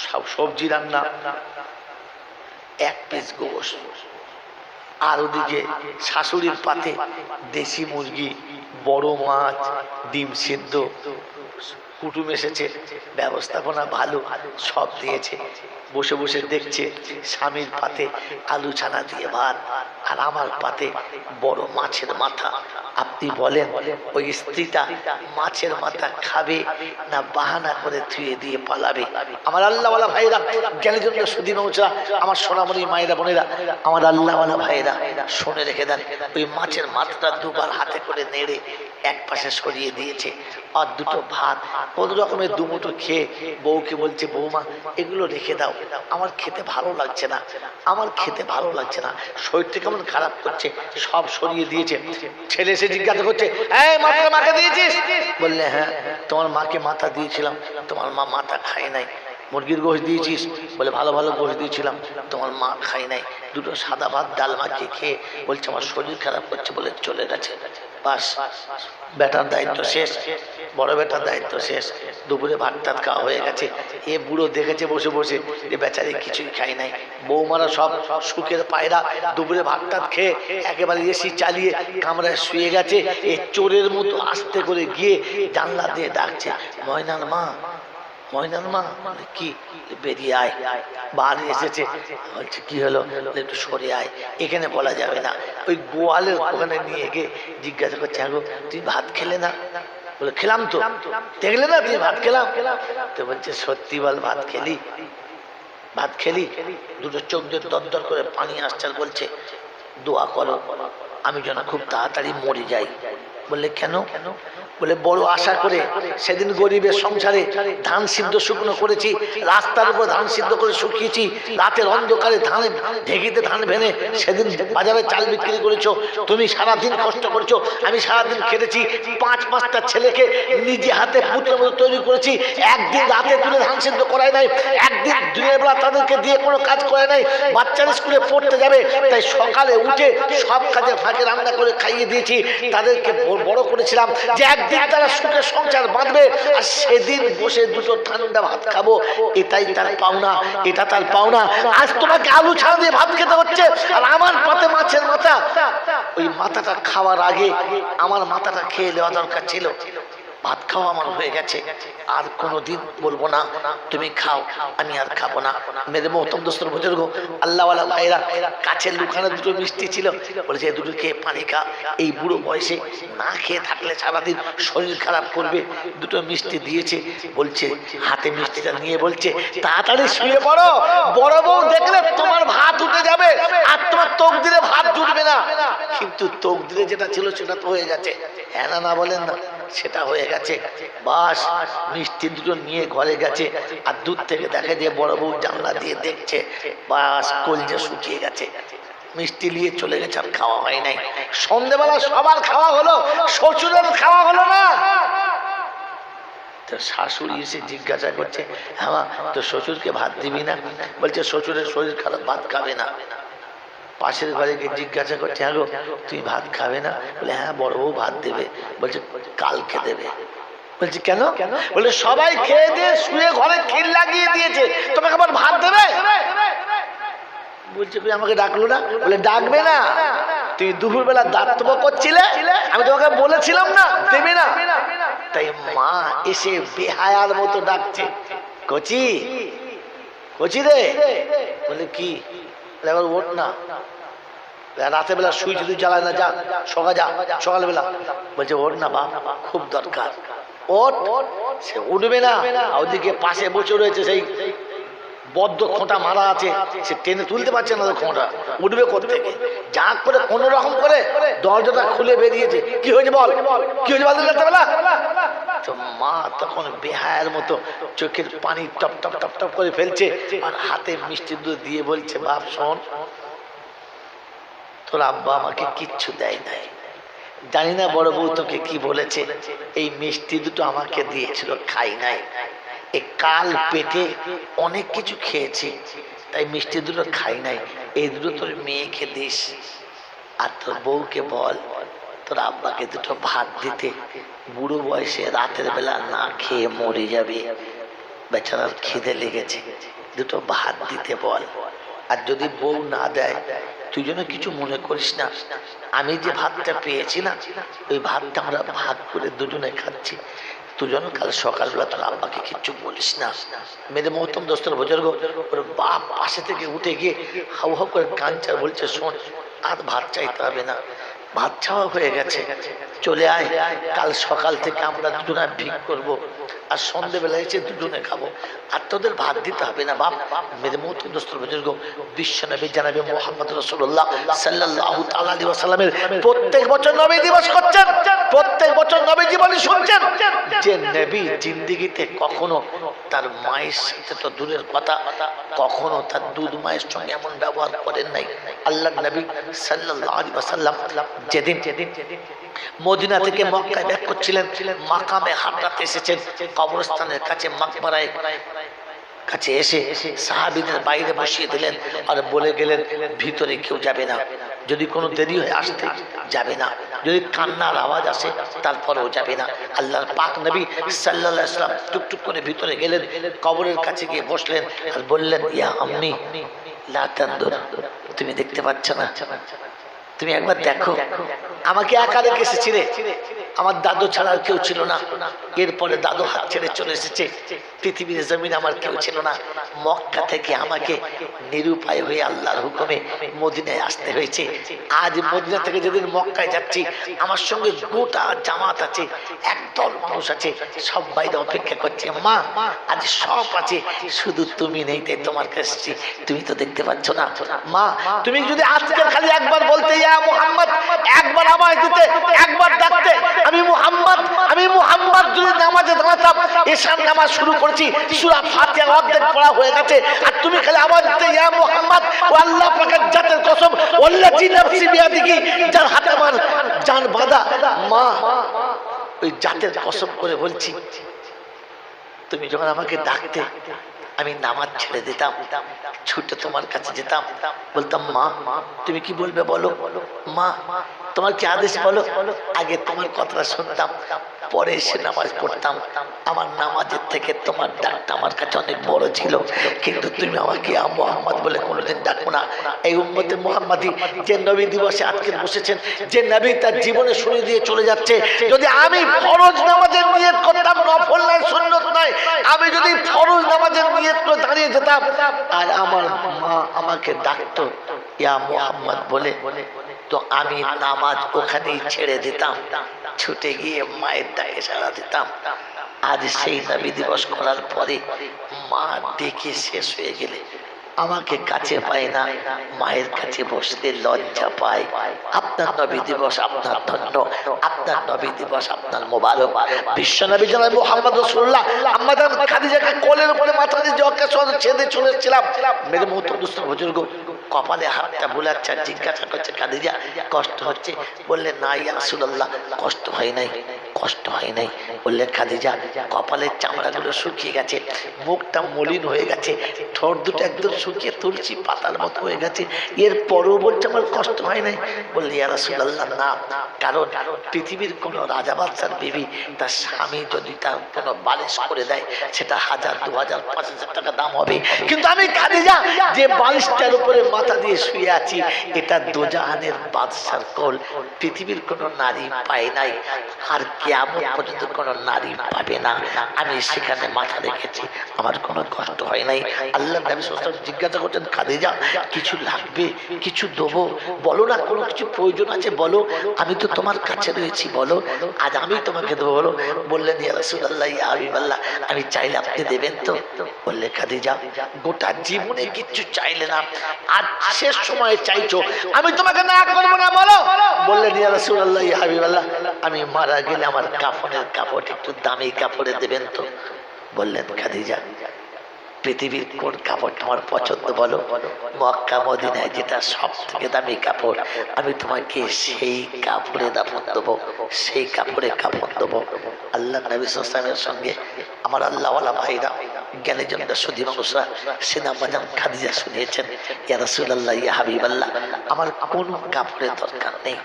সব সবজি রান্না, 1 পিস গোশত, আর ওদিকে শাশুড়ির পাতে দেশি মুরগি, বড় মাছ, ডিম সিদ্ধ, কুটুম এসেছে, ব্যবস্থাপনা ভালো, সব দিয়েছে। বসে বসে দেখছে স্বামীর পাতে আলু ছানা দিয়ে ভাত, আর আমার পাতে বড় মাছের মাথা। আপনি বলেন ওই স্ত্রীটা মাছের মাথা খাবে না বাহানা করে ধুয়ে দিয়ে পালাবে? আমার আল্লাহওয়ালা ভাইরা, জ্ঞানী জন্য সুধী মানুষরা, আমার সোনামণি মায়েরা বোনেরা, আমার আল্লাহওয়ালা ভাইরা, শুনে রেখে দেন। ওই মাছের মাথাটা দুবার হাতে করে নেড়ে এক পাশে সরিয়ে দিয়েছে, আর দুটো ভাত কোন রকমের দুমুঠো খেয়ে বউকে বলছে, বৌমা এগুলো রেখে দাও, আমার খেতে ভালো লাগছে না, আমার খেতে ভালো লাগছে না, শরীরটা কেমন খারাপ করছে। সব সরিয়ে দিয়েছে। ছেলে এসে জিজ্ঞাসা করছে, এই মাথা মাকে দিয়েছিস? বললে হ্যাঁ, তোমার মাকে মাথা দিয়েছিলাম, তোমার মা মাথা খায় নাই। মুরগির গোশ দিয়েছিস? বলে ভালো ভালো গোশ দিয়েছিলাম, তোমার মা খায় নাই। দুটো সাদা ভাত ডাল মাখিয়ে খেয়ে বলছে আমার শরীর খারাপ করছে বলে চলে গেছে। বাস, বেটার দায়িত্ব শেষ, বড় বেটার দায়িত্ব শেষ। দুপুরে ভাত টাত খাওয়া হয়ে গেছে। এ বুড়ো দেখেছে বসে বসে যে বেচারি কিছুই খায় নাই। বৌমারা সব সুখের পায়রা দুপুরে ভাত টাত খেয়ে একেবারে এসি চালিয়ে কামরায় শুয়ে গেছে। এ চোরের মতো আস্তে করে গিয়ে জানলা দিয়ে ডাকছে, ময়নার মা, ময়নার মা। কি? বেরিয়ে আয়। বাড়ি এসেছে, বলছে কি হলো? একটু সরে আয়, এখানে বলা যাবে না। ওই গোয়ালের ওখানে নিয়ে গিয়ে জিজ্ঞাসা করছে, আগো তুই ভাত খেলে না? বলে খেলাম তো। দেখলে না তুই ভাত খেলাম? তো বলছে সত্যি বল, ভাত খেলি? ভাত খেলি? দুটো চোখ দিয়ে দরদর করে পানি আসছে, বলছে দোয়া করো আমি যেন খুব তাড়াতাড়ি মরে যাই। বললে কেন? বলে বড় আশা করে সেদিন গরিবের সংসারে ধান সিদ্ধ শুকনো করেছি, রাস্তার উপর ধান সিদ্ধ করে শুকিয়েছি, রাতের অন্ধকারে ধানে ঢেকিতে ধান ভেঙে সেদিন বাজারে চাল বিক্রি করেছো, তুমি সারাদিন কষ্ট করেছো, আমি সারাদিন খেটেছি, 5-5টা ছেলেকে নিজে হাতে পুত্রের মতো তৈরি করেছি, একদিন রাতে তুলে ধান সিদ্ধ করাই নাই, একদিন দিনের বেলা তাদেরকে দিয়ে কোনো কাজ করে নাই। বাচ্চারা স্কুলে পড়তে যাবে তাই সকালে উঠে সব কাজে ফাঁকে রান্না করে খাইয়ে দিয়েছি, তাদেরকে বড় করেছিলাম যে একদিন তারা সুখে সংসার বাঁধবে, আর সেদিন বসে দুটো ঠান্ডা ভাত খাবো, এটাই তার পাওনা, এটা তার পাওনা। আজ তোমাকে আলু ছাড়া দিয়ে ভাত খেতে হচ্ছে, আর আমার পাতে মাছের মাথা। ওই মাথাটা খাওয়ার আগে আমার মাথাটা খেয়ে নেওয়া দরকার ছিল। ভাত খাওয়া আমার হয়ে গেছে, আর কোনোদিন বলবো না তুমি খাও, আমি আর খাবো না। মেরে মহতম দোস্তর বুজুর্গ আল্লাহওয়ালা ভাইরা, কাছের লুকানো দুটো মিষ্টি ছিল, বলেছে দুটো খেয়ে পানি খা। এই বুড়ো বয়সে না খেয়ে থাকলে সারাদিন শরীর খারাপ করবে। দুটো মিষ্টি দিয়েছে, বলছে হাতে মিষ্টিটা নিয়ে বলছে তাড়াতাড়ি শুয়ে পড়ো, বড় বউ দেখলে তোমার ভাত উঠে যাবে, আর তোমার তোক দিলে ভাত জুটবে না। কিন্তু তোক দিলে যেটা ছিল সেটা তো হয়ে গেছে। হ্যাঁ না বলেন না? সেটা হয়ে গেছে। বাস, মিষ্টি দুটো নিয়ে ঘরে গেছে, আর দূর থেকে দেখে যে বড় বউ জানলা দিয়ে দেখছে, বাস কলজে শুকিয়ে গেছে। মিষ্টি নিয়ে চলে গেছে, আর খাওয়া হয় নাই। সন্ধ্যেবেলা সবার খাওয়া হলো, শ্বশুরের খাওয়া হলো না। তো শাশুড়ি এসে জিজ্ঞাসা করছে, হ্যাঁ তো শ্বশুরকে ভাত দিবি না? বলছে শ্বশুরের শরীর খারাপ, ভাত খাবে না। পাশের ঘরে গিয়ে জিজ্ঞাসা করছে, হ্যাঁ গো তুই ভাত খাবে না? বলে হ্যাঁ বড় বউ ভাত দেবে। বলছে কালকে দেবে। বলছে কেন? বলে সবাই খেয়ে দিয়ে শুয়ে ঘরে খিল লাগিয়ে দিয়েছে, তোমাকে আবার ভাত দেবে? বলছে আমাকে ডাকলো না? বলে ডাকবে না, তুমি দুপুরবেলা দাঁতব করছিলে, আমি তোমাকে বলেছিলাম না দেবে না। তাই মা এসে বেহায়ার মতো ডাকছে, কচি কচি রে। বলে কি? এবার ওঠ না, রাতের বেলা সুইচ তুই জ্বালায় না, যা সকালবেলা। বলছে ওঠ না বাপ, খুব দরকার। ওঠ। সে উঠবে না। ওদিকে পাশে বসে রয়েছে সেই বদ্ধ খোঁটা মারা আছে, সে টেনে তুলতে পারছে না খোঁটা, উঠবে কোত্থেকে? যা করে কোন রকম করে দরজাটা খুলে বেরিয়েছে। কি হয়েছে বল, কি হয়েছে বল রাতের বেলা? তো মা তখন বেহায়ার মতো চোখের পানি টপ টপ টপ টপ করে ফেলছে, আর হাতে মিষ্টি দুধ দিয়ে বলছে, বাপ শোন, তোর আব্বা আমাকে কিচ্ছু দেয় নাই, জানি না বড় বউ তোকে কি বলেছে, এই মিষ্টি দুটো আমাকে দিয়েছিল, খাই নাই। এই কাল পেটে অনেক কিছু খেয়েছি, তাই মিষ্টি দুটো খাই নাই, এই দুটো তোর মেয়েকে দিস, আর তোর বউকে বল তোর আব্বাকে দুটো ভাত দিতে, বুড়ো বয়সে রাতের বেলা না খেয়ে মরে যাবে, বেচারার খিদে লেগেছে, দুটো ভাত দিতে বল। আর যদি বউ না দেয় তুই যেন কিছু মনে করিস না, আমি যে ভাতটা পেয়েছি না, ওই ভাতটা আমরা ভাগ করে দুজনে খাচ্ছি, তুই যেন কাল সকালবেলা তোর আব্বাকে কিচ্ছু বলিস না। মেরে মহতম দোস্তর বুজুর্গ, ওর বাপ পাশে থেকে উঠে গিয়ে হাউ হাউ করে কাঁদছে, বলছে শোন, আর ভাত চাইতে হবে না, ভাত চাওয়া হয়ে গেছে, চলে আয়, কাল সকাল থেকে আমরা দুজনে ভিক করব, আর সন্ধ্যেবেলা এসে দুজনে খাবো, আর তোদের ভাত দিতে হবে না বাপ। মেরে মহতম দোস্তর বুজুর্গ, বিশ্বনবী জনাবে মুহাম্মদ রাসূলুল্লাহ সাল্লাল্লাহু তাআলা আলাইহি ওয়াসাল্লামের প্রত্যেক বছর নবী দিবস করছেন, প্রত্যেক বছর নবী জীবনী শুনছেন, যে নবী জিন্দেগিতে কখনো তার মায়ের সাথে তো দূরের কথা, কখনো তার দুধ মায়ের সঙ্গে এমন ব্যবহার করেন নাই। আল্লাহর নবী সাল্লাল্লাহু আলাইহি ওয়াসাল্লাম যেদিন মদিনা থেকে মক্কায় ব্যাক করছিলেন, মাকামে হারাতে এসেছেন, কবরস্থানের কাছে মাকবারায় কাছে এসে সাহাবীদের বাইরে বসিয়ে দিলেন, আর বলে গেলেন ভিতরে কেউ যাবে না, যদি কোনো দেরি হয় আসতে যাবে না, যদি কান্নার আওয়াজ আসে তারপরেও যাবে না। আল্লাহর পাক নবী সাল্লাল্লাহু আলাইহি ওয়াসাল্লাম টুকটুক করে ভিতরে গেলেন, কবরের কাছে গিয়ে বসলেন, আর বললেন, ইয়া আম্মি লা তানদুর, তুমি দেখতে পাচ্ছ না, তুমি একবার দেখো, আমাকে একা রেখে এসেছিলে, আমার দাদু ছাড়া আর কেউ ছিল না, এরপরে দাদু হাত ছেড়ে চলে এসেছে, পৃথিবীর জমিন আমার কেউ ছিল না, মক্কা থেকে আমাকে নিরুপায় হয়ে আল্লাহর হুকুমে মদিনায় আসতে হয়েছে। আজ মদিনা থেকে যেদিন মক্কায় যাচ্ছি, আমার সঙ্গে গোটা জামাত আছে, একদল মানুষ আছে, সব বাইরে অপেক্ষা করছে, মা আজ সব আছে, শুধু তুমি নেই, তাই তোমার কাছে, তুমি তো দেখতে পাচ্ছ না। মা তুমি যদি আজকে খালি একবার বলতে, ইয়া মুহাম্মদ, একবার আমায় দিতে, একবার ডাকতে, আমি মুহাম্মদ যদি নামাজে দাঁড়াতাম, এশার নামাজ শুরু করেছি, সূরা ফাতিহা অর্ধেক পড়া হয়ে গেছে, আর তুমি খালি আওয়াজ দিতে, ইয়া মুহাম্মদ, ও আল্লাহ পাকের জাতের কসম, ওয়াল্লাযী নাফসি বিয়াদিহি, যার হাতে আমার জান বাঁধা, মা ওই জাতের কসম করে বলছি, তুমি যখন আমাকে ডাকতে, আমি নামাজ ছেড়ে দিতাম, ছুটে তোমার কাছে যেতাম, বলতাম, মা তুমি কি বলবে বলো, মা তোমার কি আদেশ বলো, আগে তোমার কথাটা শুনতাম, পরে এসে নামাজ পড়তাম, আমার নামাজের থেকে তোমার ডাকটা আমার কাছে অনেক বড় ছিল, কিন্তু তুমি আমাকে মুহাম্মদ বলে কোনোদিন ডাকো না। এই উম্মতে মুহাম্মাদি যে নবী দিবসে আজকে বসেছেন, যে নবী তার জীবনে শুনে দিয়ে চলে যাচ্ছে, যদি আমি ফরজ নামাজের নিয়ত করতাম, নফল নয়, সুন্নত নয়, আমি যদি ফরজ নামাজের নিয়ত করে দাঁড়িয়ে যেতাম, আর আমার মা আমাকে ডাকতো ইয়া মুহাম্মদ বলে, তো আমি নামাজ ওখানেই ছেড়ে দিতাম, ছুটে গিয়ে মায়ের ডাকে সাড়া দিতাম। আজ সেই নবী দিবস করার পরে মা দেখে শেষ হয়ে গেলে আমাকে কাছে পায় না, মায়ের কাছে বসতে লজ্জা পায়। আপনার নবী দিবস আপনার ধন্য, আপনার নবী দিবস আপনার মোবারক। বিশ্ব নবী জনাব মুহাম্মদ রাসূলুল্লাহ আমাদের খাদিজাকে কোলের উপরে মাথা দিয়ে জকে ছেড়ে চলেছিলাম, মেরে মুহূর্ত দুষ্ট বুজুর্গ কপালে হাতটা বুলাচ্ছে, জিজ্ঞাসা করছে, খাদিজা কষ্ট হচ্ছে? বললে, না ইয়া রাসূলুল্লাহ, কষ্ট হয় নাই, কষ্ট হয় নাই? বললেন খাদিজা কপালের চামড়াগুলো শুকিয়ে গেছে, মুখটা মলিন হয়ে গেছে, ঠোঁট দুটো একদম শুকিয়ে তুলসী পাতার মতো হয়ে গেছে, এর পরও বলছে আমার কষ্ট হয় নাই? বললি ইয়া রাসূলুল্লাহ না, কারণ পৃথিবীর কোনো রাজা বাদশার বিবি তার স্বামী যদি তার কোনো বালিশ করে দেয় সেটা 1000, 2000, 5000 টাকা দাম হবে, কিন্তু আমি খাদিজা যে বালিশটার উপরে মাথা দিয়ে শুয়ে আছি এটা দোজাহানের বাদশার কোল, পৃথিবীর কোনো নারী পায় নাই, আর কিয়ামত পর্যন্ত কোনো নারী পাবে না, আমি সেখানে মাথা রেখেছি, আমার কোনো কষ্ট হয় নাই। আল্লাহ নবী সাল্লাল্লাহু আলাইহি ওয়াসাল্লাম জিজ্ঞাসা করতেন খাদিজা কিছু লাগবে, কিছু দেবো, বলো না, কোনো কিছু প্রয়োজন আছে বলো, আমি তো তোমার কাছে রয়েছি, বলো আজ আমি তোমাকে দেবো, বলো। বললেন ইয়া রাসূলুল্লাহ ইয়া হাবিবাল্লাহ আমি চাইলে আপনি দেবেন তো? বললে খাদিজা গোটা জীবনে কিচ্ছু চাইলে না, আজ শেষ সময়ে চাইছো, আমি তোমাকে না করবো না, বলো। বললেন ইয়া রাসূলুল্লাহ ইয়া হাবিবাল্লাহ আমি মারা গেলে আমার কাফনের কাপড় একটু দামি কাপড়ে দেবেন তো? বললেন খাদিজা পৃথিবীর কোন কাপড় তোমার পছন্দ বলো, মক্কা মদিনায় যেটা সব থেকে দামি কাপড় আমি তোমাকে সেই কাপড়ে দাফন দেবো, সেই কাপড়ে কাফন দেবো। আল্লাহ নবী সাল্লাল্লাহু আলাইহি ওয়াসাল্লামের সঙ্গে আমার আল্লাহওয়ালা ভাইরা জ্ঞানী জনরা সুধী মানুষরা সিনা মাজান খাদিজা শুনিয়েছেন ইয়া রাসূলুল্লাহ ইয়া হাবিবাল্লাহ আমার কোনো কাপড়ের দরকার নেই,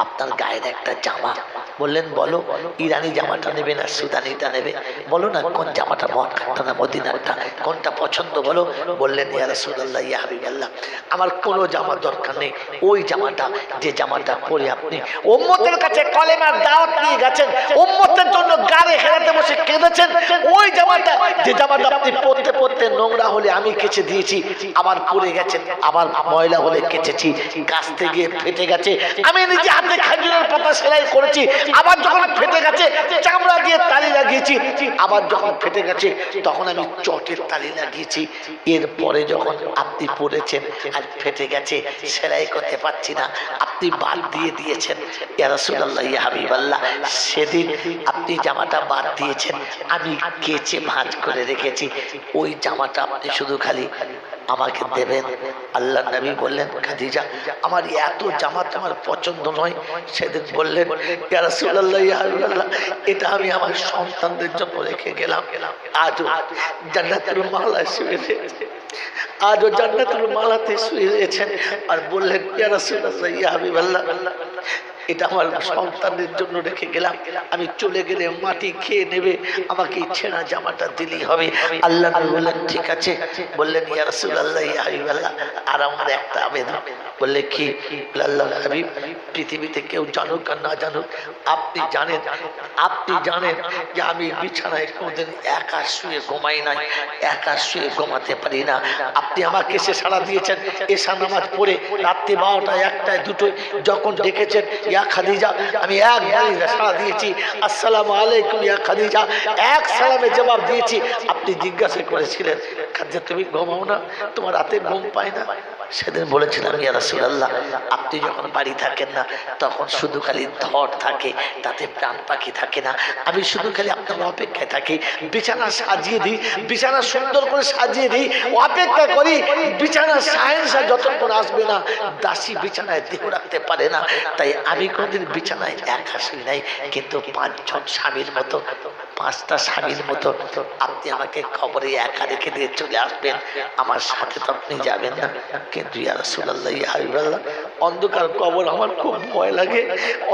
আপনার গায়ের একটা জামা। বললেন বলো, ইরানি জামাটা নেবে না সুদানিটা নেবে? বলো না কোন জামাটা, মক্কাটা না মদিনাটা, কোনটা পছন্দ বলো। বললেন ইয়া রাসূলুল্লাহ ইয়া হাবিবাল্লাহ আমার কোনো জামা দরকার নেই, ওই জামাটা যে জামাটা পরে আপনি উম্মতের কাছে কলেমার দাওয়াত নিয়ে গেছেন, উম্মতের জন্য গাড়ি হেরাতে বসে কেঁদেছেন, ওই জামাটা যে জামাটা আপনি পরতে পরতে নোংরা হলে আমি কেচে দিয়েছি, আবার পরে গেছেন, আবার ময়লা হলে কেচেছি, কাচতে গিয়ে ফেটে গেছে, আমি নিজে হাতে খেজুরের পাতা সেলাই করেছি, আবার যখন ফেটে গেছে চামড়া দিয়ে তালি লাগিয়েছি, আবার যখন ফেটে গেছে তখন আমি চটের তালি লাগিয়েছি, এরপরে যখন আপনি পরেছেন আর ফেটে গেছে সেলাই করতে পারছি না, আপনি বাদ দিয়ে দিয়েছেন ইয়া রাসূলুল্লাহ ইয়া হাবিবাল্লাহ সেদিন আপনি জামাটা বাদ দিয়েছেন, আমি কেচে ভাঁজ করে রেখেছি, ওই জামাটা আপনি শুধু খালি আমাকে দেবেন। আল্লাহ নবী বললেন খাদিজা আমার এত জামা তোমার পছন্দ নয়? সেদিন বললেন ইয়া রাসূলুল্লাহ ইয়া হাবিবাল্লাহ এটা আমি আমার সন্তানদের জন্য রেখে গেলাম, আজও জান্নাতুল মালায় শুয়ে রয়েছে, আজও জান্নাতুল মালাতে শুয়ে রয়েছেন, আর বললেন ইয়া রাসূলুল্লাহ ইয়া হাবিবাল্লাহ এটা আমার সন্তানদের জন্য রেখে গেলাম, আমি চলে গেলে মাটি খেয়ে নেবে, আমাকে এই ছেঁড়া জামাটা দিলেই হবে। আল্লাহ নবী বললেন ঠিক আছে। বললেন ইয়া রাসূলুল্লাহ ইয়া হাবিবাল্লাহ আর আমার একটা আবেদন। বললে কি? আল্লাহর হাবিব পৃথিবীতে কেউ জানুক আর না জানুক আপনি জানেন যে আমি বিছানায় কোনোদিন একা শুয়ে ঘুমাই নাই, একা শুয়ে ঘুমাতে পারি না, আপনি আমাকে সে সাড়া দিয়েছেন এশা নামাজ পড়ে রাত্রি 12টায় 1টায় 2টোয় যখন ডেকেছেন ইয়া খাদিজা আমি একবারই সাড়া দিয়েছি আসসালামু আলাইকুম ইয়া খাদিজা, এক সালামে জবাব দিয়েছি। আপনি জিজ্ঞাসা করেছিলেন খাদিজা তুমি ঘুমাও না, তোমার রাতে ঘুম পায় না? সেদিন বলেছিলাম ইয়া রাসূলুল্লাহ আপনি যখন বাড়ি থাকেন না তখন শুধু খালি ধর থাকে, তাতে প্রাণ পাখি থাকে না, আমি শুধু খালি আপনার অপেক্ষায় থাকি, বিছানা সাজিয়ে দিই, বিছানা সুন্দর করে সাজিয়ে দিই, অপেক্ষা করি বিছানা সায়েন্সা যতক্ষণ আসবে না দাসী বিছানায় দেহ রাখতে পারে না, তাই আমি কোনদিন বিছানায় একা শুই নাই, কিন্তু 5জন স্বামীর মতো 5টা স্বামীর মতো আপনি আমাকে কবরে একা রেখে দিয়ে চলে আসবেন, আমার সাথে তো আপনি যাবেন না। কিন্তু ইয়া রাসূলুল্লাহ ইয়া হাবিবাল্লাহ অন্ধকার কবর আমার খুব ভয় লাগে,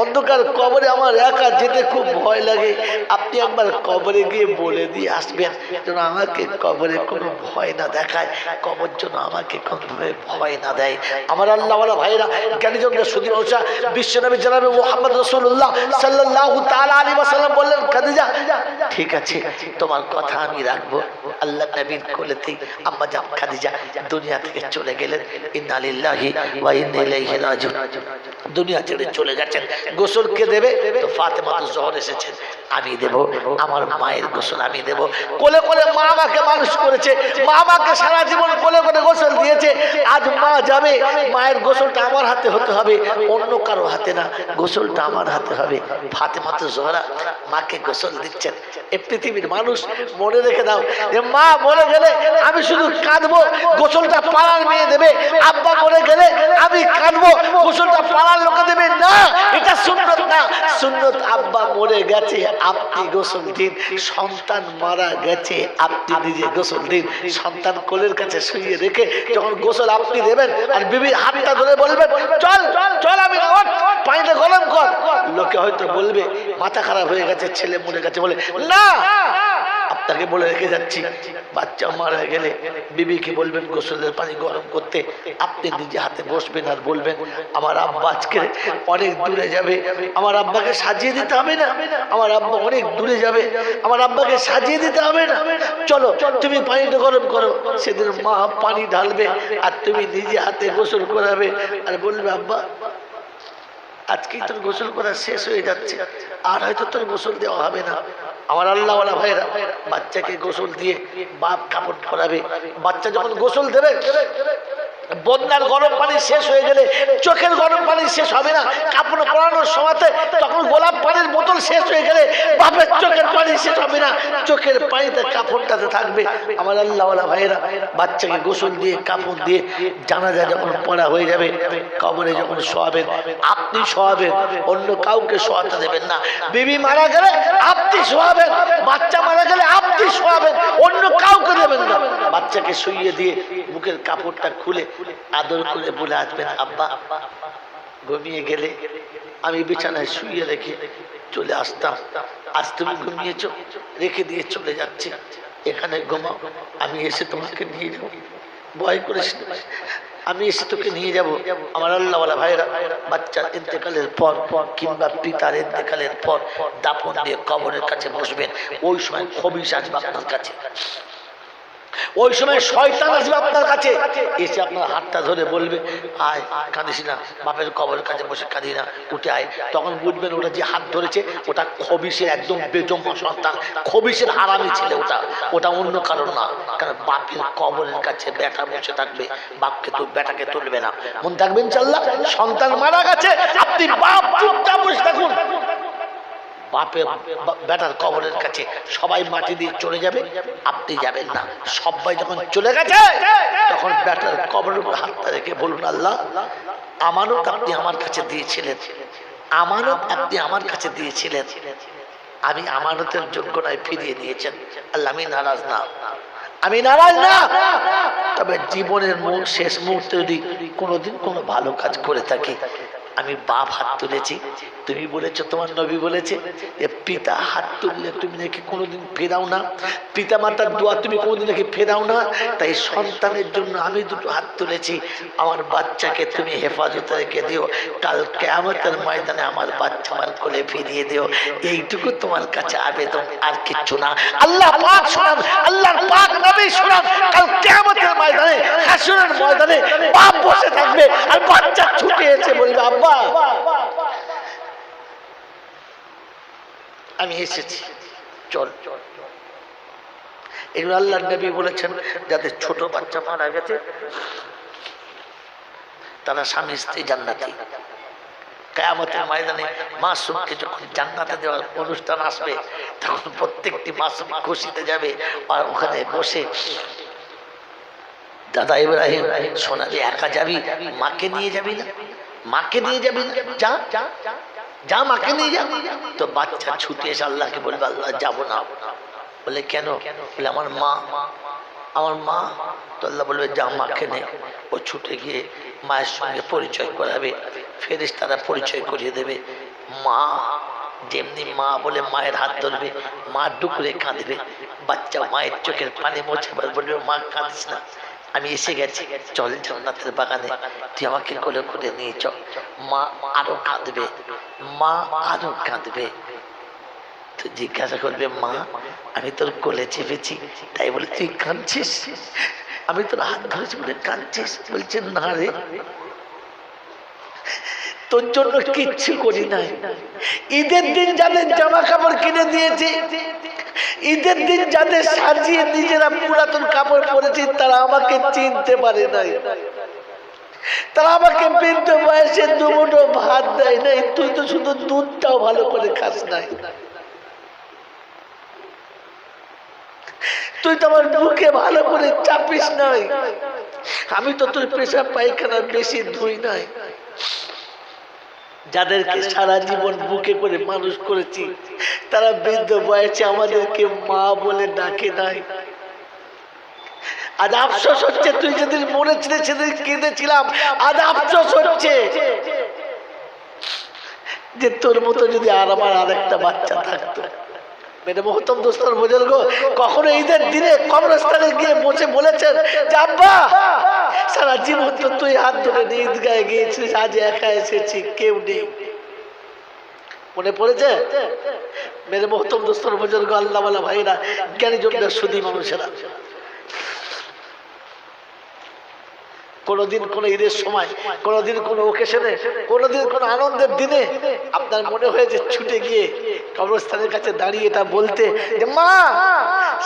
অন্ধকার কবরে আমার একা যেতে খুব ভয় লাগে, আপনি একবার কবরে গিয়ে বলে দিয়ে আসবেন যেন আমাকে কবরে কোনো ভয় না দেখায়, কবর যেন আমাকে কোনোভাবে ভয় না দেয়। আমার আল্লাহওয়ালা ভাইরা জ্ঞানীজনরা সুধী মানুষরা বিশ্বনবী জনাবে মুহাম্মদ রাসূলুল্লাহ সাল্লাল্লাহু তাআলা আলাইহি ওয়াসাল্লাম বললেন খাদিজা ঠিক আছে তোমার কথা আমি রাখবো। আল্লাহ নবীর কোলেতেই আম্মা জান খাদিজা দুনিয়া থেকে চলে গেলেন, ইন্না লিল্লাহি ওয়া ইন্না ইলাইহি রাজিউন, দুনিয়া ছেড়ে চলে গেছেন। গোসল কে দেবে? তো ফাতেমা জোহর এসেছেন, আমি দেব, আমার মায়ের গোসল আমি দেব। কোলে কোলে মা আমাকে মানুষ করেছে, মা আমাকে সারা জীবন কোলে কোলে গোসল দিয়েছে। আজ মা যাবে, মায়ের গোসলটা আমার হাতে হতে হবে, অন্য কারো হাতে না, গোসলটা আমার হাতে হবে। ফাতেমা জোহরা মাকে গোসল দিচ্ছেন। এই পৃথিবীর মানুষ মনে রেখে দাও, যে মা মরে গেলে আমি শুধু কাঁদবো, গোসলটা পাড়ার মেয়ে দেবে। আব্বা মরে গেলে আমি কাঁদবো, গোসলটা পাড়ার লোক দেবে না, এটা সুন্নত না। সুন্নত আব্বা মরে গেছে আপনি গোসল দিন, সন্তান মারা গেছে আপনি নিজে গোসল দিন। সন্তান কোলের কাছে শুয়ে রেখে যখন গোসল আপনি দেবেন, আর বিবির হাতটা ধরে বলবেন চল চল, আমি পানিটা গরম কর। লোকে হয়তো বলবে মাথা খারাপ হয়ে গেছে, ছেলে মরে গেছে বলে, না, আপনাকে বলে রেখে যাচ্ছি, বাচ্চা মারা গেলে বিবিকে বলবেন গোসলের পানি গরম করতে, আপনি নিজে হাতে বসবেন আর বলবেন আমার আব্বা আজকে অনেক দূরে যাবে, আমার আব্বাকে সাজিয়ে দিতে হবে না, আমার আব্বা অনেক দূরে যাবে, আমার আব্বাকে সাজিয়ে দিতে হবে না, চলো তুমি পানিটা গরম করো। সেদিন মা পানি ঢালবে আর তুমি নিজে হাতে গোসল করাবে আর বলবে আব্বা আজকেই তোর গোসল করা শেষ হয়ে যাচ্ছে, আর হয়তো তোর গোসল দেওয়া হবে না। আমার আল্লাহওয়ালা ভাইরা বাচ্চাকে গোসল দিয়ে বাপ কাপড় পরাবে। বাচ্চা যখন গোসল দেবে, বন্যার গরম পানি শেষ হয়ে গেলে চোখের গরম পানি শেষ হবে না, কাপড় পরানোর সময়তে তখন গোলাপ পানির বোতল শেষ হয়ে গেলে বাপের চোখের পানি শেষ হবে না, চোখের পানিতে কাপড়টাতে থাকবে। আমার আল্লাহওয়ালা ভাইরা বাচ্চাকে গোসল দিয়ে কাপড় দিয়ে জানাজা যখন পড়া হয়ে যাবে, কবরে যখন শোয়াবেন, আপনি শোয়াবেন, অন্য কাউকে শোয়াতে দেবেন না। বিবি মারা গেলে আপনি শোয়াবেন, বাচ্চা মারা গেলে আপনি শোয়াবেন, অন্য কাউকে দেবেন না। বাচ্চাকে শুইয়ে দিয়ে মুখের কাপড়টা খুলে আদর করে বলে আসবেন আব্বা ঘুমিয়ে গেলে আমি বিছানায় শুইয়ে রেখে চলে আসতাম, আজ তুমি ঘুমিয়েছ, রেখে দিয়ে চলে যাচ্ছি, এখানে ঘুমাও, আমি এসে তোমাকে নিয়ে যাবো, ভয় করিস না, আমি এসে তোকে নিয়ে যাব। আমার আল্লাহওয়ালা ভাইরা বাচ্চার ইন্তেকালের পর কিংবা পিতার ইন্তেকালের পর দাফন দিয়ে কবরের কাছে বসবেন, ওই সময় খবিশ আসবে আপনার কাছে, ওই সময় শয়তান আসবে আপনার কাছে, এসে আপনার হাতটা ধরে বলবে আয় কাঁদিস না, বাপের কবরের কাছে বসে কাঁদি না, উঠে আয়। তখন বুঝবেন ওটা যে হাত ধরেছে ওটা খবিশের একদম বেজম্মা সন্তান, খবিশের হারামি ছেলে, ওটা অন্য কারণ না। কারণ বাপের কবরের কাছে বেটা বসে থাকবে, বাপকে তো বেটাকে তুলবে না। মনে থাকবেন চাল্লা, সন্তান মারা গেছে আপনি বাপ চুপচাপ বসে থাকুন, বাপের বেটার কবরের কাছে সবাই মাটি দিয়ে চলে যাবে, আপনি যাবেন না। সবাই যখন চলে গেছে তখন বেটার কবরের উপর হাতটা রেখে বলুন আল্লাহ আমানত আপনি আমার কাছে দিয়েছিলেন, আমানত আপনি আমার কাছে দিয়েছিলেন, আমি আমানতের যোগ্য নয়, ফিরিয়ে দিয়েছেন। আল্লাহ আমি নারাজ না, আমি নারাজ না, তবে জীবনের শেষ মুহূর্তে যদি কোনোদিন কোনো ভালো কাজ করে থাকি, আমি বাপ হাত তুলেছি, তুমি বলেছো, তোমার নবী বলেছে যে পিতা হাত তুললে তুমি নাকি কোনোদিন ফেরাও না, পিতা মাতার দোয়া তুমি কোনোদিন নাকি ফেরাও না, তাই সন্তানের জন্য আমি দুটো হাত তুলেছি, আমার বাচ্চাকে তুমি হেফাজতে রেখে দিও, কাল কিয়ামতের ময়দানে আমার বাচ্চা আমার কোলে ফিরিয়ে দিও, এইটুকু তোমার কাছে আবেদন, আর কিচ্ছু না। আল্লাহ পাক শোনান, আল্লাহর পাক নবী শোনান, কাল কিয়ামতের ময়দানে, হাসরের ময়দানে বাপ বসে থাকবে আর বাচ্চা ছুটে এসে বলবে আব্বা আমি এসেছি, চল। এগুলো আল্লাহর নবী বলেছেন, যাদের ছোট বাচ্চা মারা গেছে তারা স্বামী স্ত্রী জান্নাতি। কিয়ামতের ময়দানে মাসুমকে যখন জান্নাতে দেওয়ার অনুষ্ঠান আসবে, তখন প্রত্যেকটি মাসুম খুশিতে যাবে, আর ওখানে বসে দাদা ইব্রাহিম শোনাবি একা যাবি, মাকে নিয়ে যাবি না, মাকে নিয়ে যাবি না, যা যা মাকে নিয়ে যাবি। তো বাচ্চা ছুটে এসে আল্লাহকে বলবে আল্লাহ যাবো না। বলে কেন? বলে আমার মা, আমার মা। তো আল্লাহ বলবে যা মাকে নে। ও ছুটে গিয়ে মায়ের সঙ্গে পরিচয় করাবে, ফেরেশতারা পরিচয় করিয়ে দেবে। মা যেমনি মা বলে মায়ের হাত ধরবে, মা ডুকরে কাঁদবে, বাচ্চা মায়ের চোখের পানি মোছে বলবে মা কাঁদিস না, আমি এসে গেছি, চল জান্নাতের বাগানে, তুই আমাকে কোলে করে নিয়ে চল। মা আরো কাঁদবে, মা আরো কাঁদবে। তো জিজ্ঞাসা করবে মা আমি তোর কোলে চেপেছি তাই বলে তুই কাঁদছিস, আমি তোর হাত ধরেছি বলে কাঁদছিস? বলছে না রে, তোর জন্য কিচ্ছু করি নাই। ঈদের দিন যাদের জামা কাপড় কিনে দিয়েছি, ঈদের দিন যাদের সাজিয়ে নিজেরা পুরাতন কাপড় পরেছি, তারা আমাকে চিনতে পারে নাই, তারা আমাকে বৃদ্ধ বয়সে দুমুঠো ভাত দেয় নাই। তুই তো শুধু দুধটাও ভালো করে খাস নাই, তুই তো আমার বুকে ভালো করে চাপিস নাই, আমি তো তোর পেশাব পায়খানা বেশি ধুই নাই। যাদেরকে সারা জীবন বুকে করে মানুষ করেছি, তারা বৃদ্ধ বয়সে আমাদেরকে মা বলে ডাকে নাই। আজ আফসোস হচ্ছে, তুই যেদিন মরেছিলি সেদিন কেঁদেছিলাম, আজ আফসোস হচ্ছে যে তোর মতো যদি আর আমার আরেকটা বাচ্চা থাকতো। মেরে মহতম দোস্তর বুজুর্গ কখনো ঈদের দিনে কবরস্থানে গিয়ে বসে বলেছেন যে আব্বা, সারা জীবন তো তুই হাত ধরে ঈদগাহে গিয়েছিস, আজ একা এসেছি, কেউ নেই। মনে পড়েছে? মেরে মহতম দোস্তর বুজুর্গ, আল্লাহ ওয়ালা ভাইরা, জ্ঞানী জনরা, সুধী মানুষেরা, কোনদিন কোন ঈদের সময়, কোনদিন কোন ওকেশনে, কোনদিন কোন আনন্দের দিনে আপনার মনে হয়েছে ছুটে গিয়ে কবরস্থানের কাছে দাঁড়িয়ে এটা বলতে যে মা,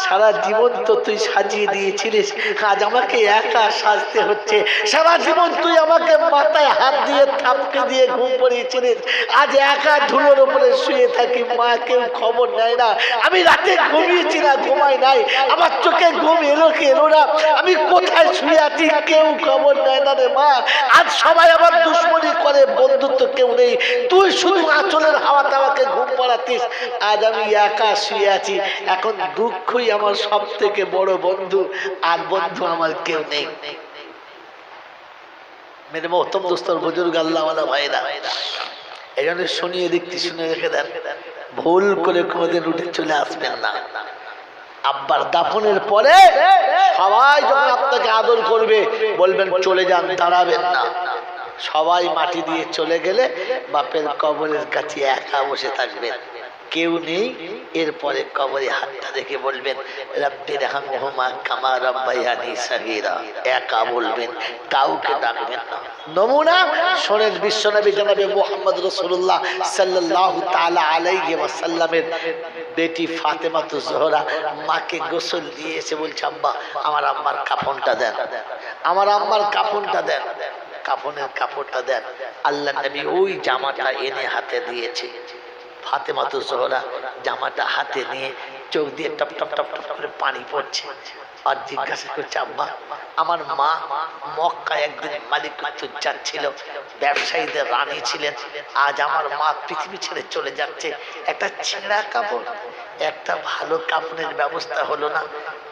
সারা জীবন তো তুই সাজিয়ে দিয়েছিলিস, আজ আমাকে একা সাজতে হচ্ছে। সারা জীবন তুই আমাকে মাথায় হাত দিয়ে থাপকে দিয়ে ঘুম পড়িয়েছিলিস, আজ একা ধুলোর উপরে শুয়ে থাকি, মা কেউ খবর নেয় না। আমি রাতে ঘুমিয়েছি না, ঘুমাই নাই, আমার চোখে ঘুম এলো কি এলো না, আমি কোথায় শুয়ে আছি কেউ খবর নেয় না রে মা। আজ সবাই আমার দুশ্মনী করে, বন্ধুত্ব কেউ নেই, তুই শুধু আঁচলের হাওয়াতে আমাকে ঘুম পাড়াতিস, আজ আমি একা শুয়ে আছি। এখন দুঃখই আমার সব থেকে বড় বন্ধু, আর বন্ধু আমার কেউ নেই। মেরে মহতম দোস্তর বুজুর্গ, আল্লাহ ওয়ালা ভাইরা, এই জন্য শুনিয়ে দেখতে, শুনে রেখে দেন, ভুল করে কোনোদিন উঠে চলে আসবেন না। আব্বার দাফনের পরে সবাই যখন আপনাকে আদর করবে, বলবেন চলে যান, দাঁড়াবেন না। সবাই মাটি দিয়ে চলে গেলে বাপের কবরের কাছে একা বসে থাকবেন, কেউ নেই। এরপরে কবরে হাতটা রেখে বলবেন রাব্বির হামহুমা কামা রাব্বায়ানি সাগীরা, একা বলবেন, কাউকে ডাকবেন না। নমুনা শোনেন, বিশ্বনবী জনাবে মুহাম্মদ রাসূলুল্লাহ সাল্লাল্লাহু তাআলা আলাইহি ওয়াসাল্লামের বেটি ফাতেমা তো জোহরা মাকে গোসল দিয়ে এসে বলছে আব্বা, আমার আম্মার কাফনটা দেন, আমার আম্মার কাফনটা দেন, কাফনের কাপড়টা দেন। আল্লাহ নবী ওই জামাটা এনে হাতে দিয়েছে। ফাতেমা তো জোহরা জামাটা হাতে নিয়ে চোখ দিয়ে টপ টপ টপ টপ করে পানি পড়ছে, আর জিজ্ঞাসা করছে আব্বা, আমার মা মক্কায় একদিন মালিকুত যাচ্ছিল, ব্যবসায়ীদের রানী ছিলেন, আজ আমার মা পৃথিবী ছেড়ে চলে যাচ্ছে, একটা ছেঁড়া কাপড়, একটা ভালো কাপড়ের ব্যবস্থা হলো না।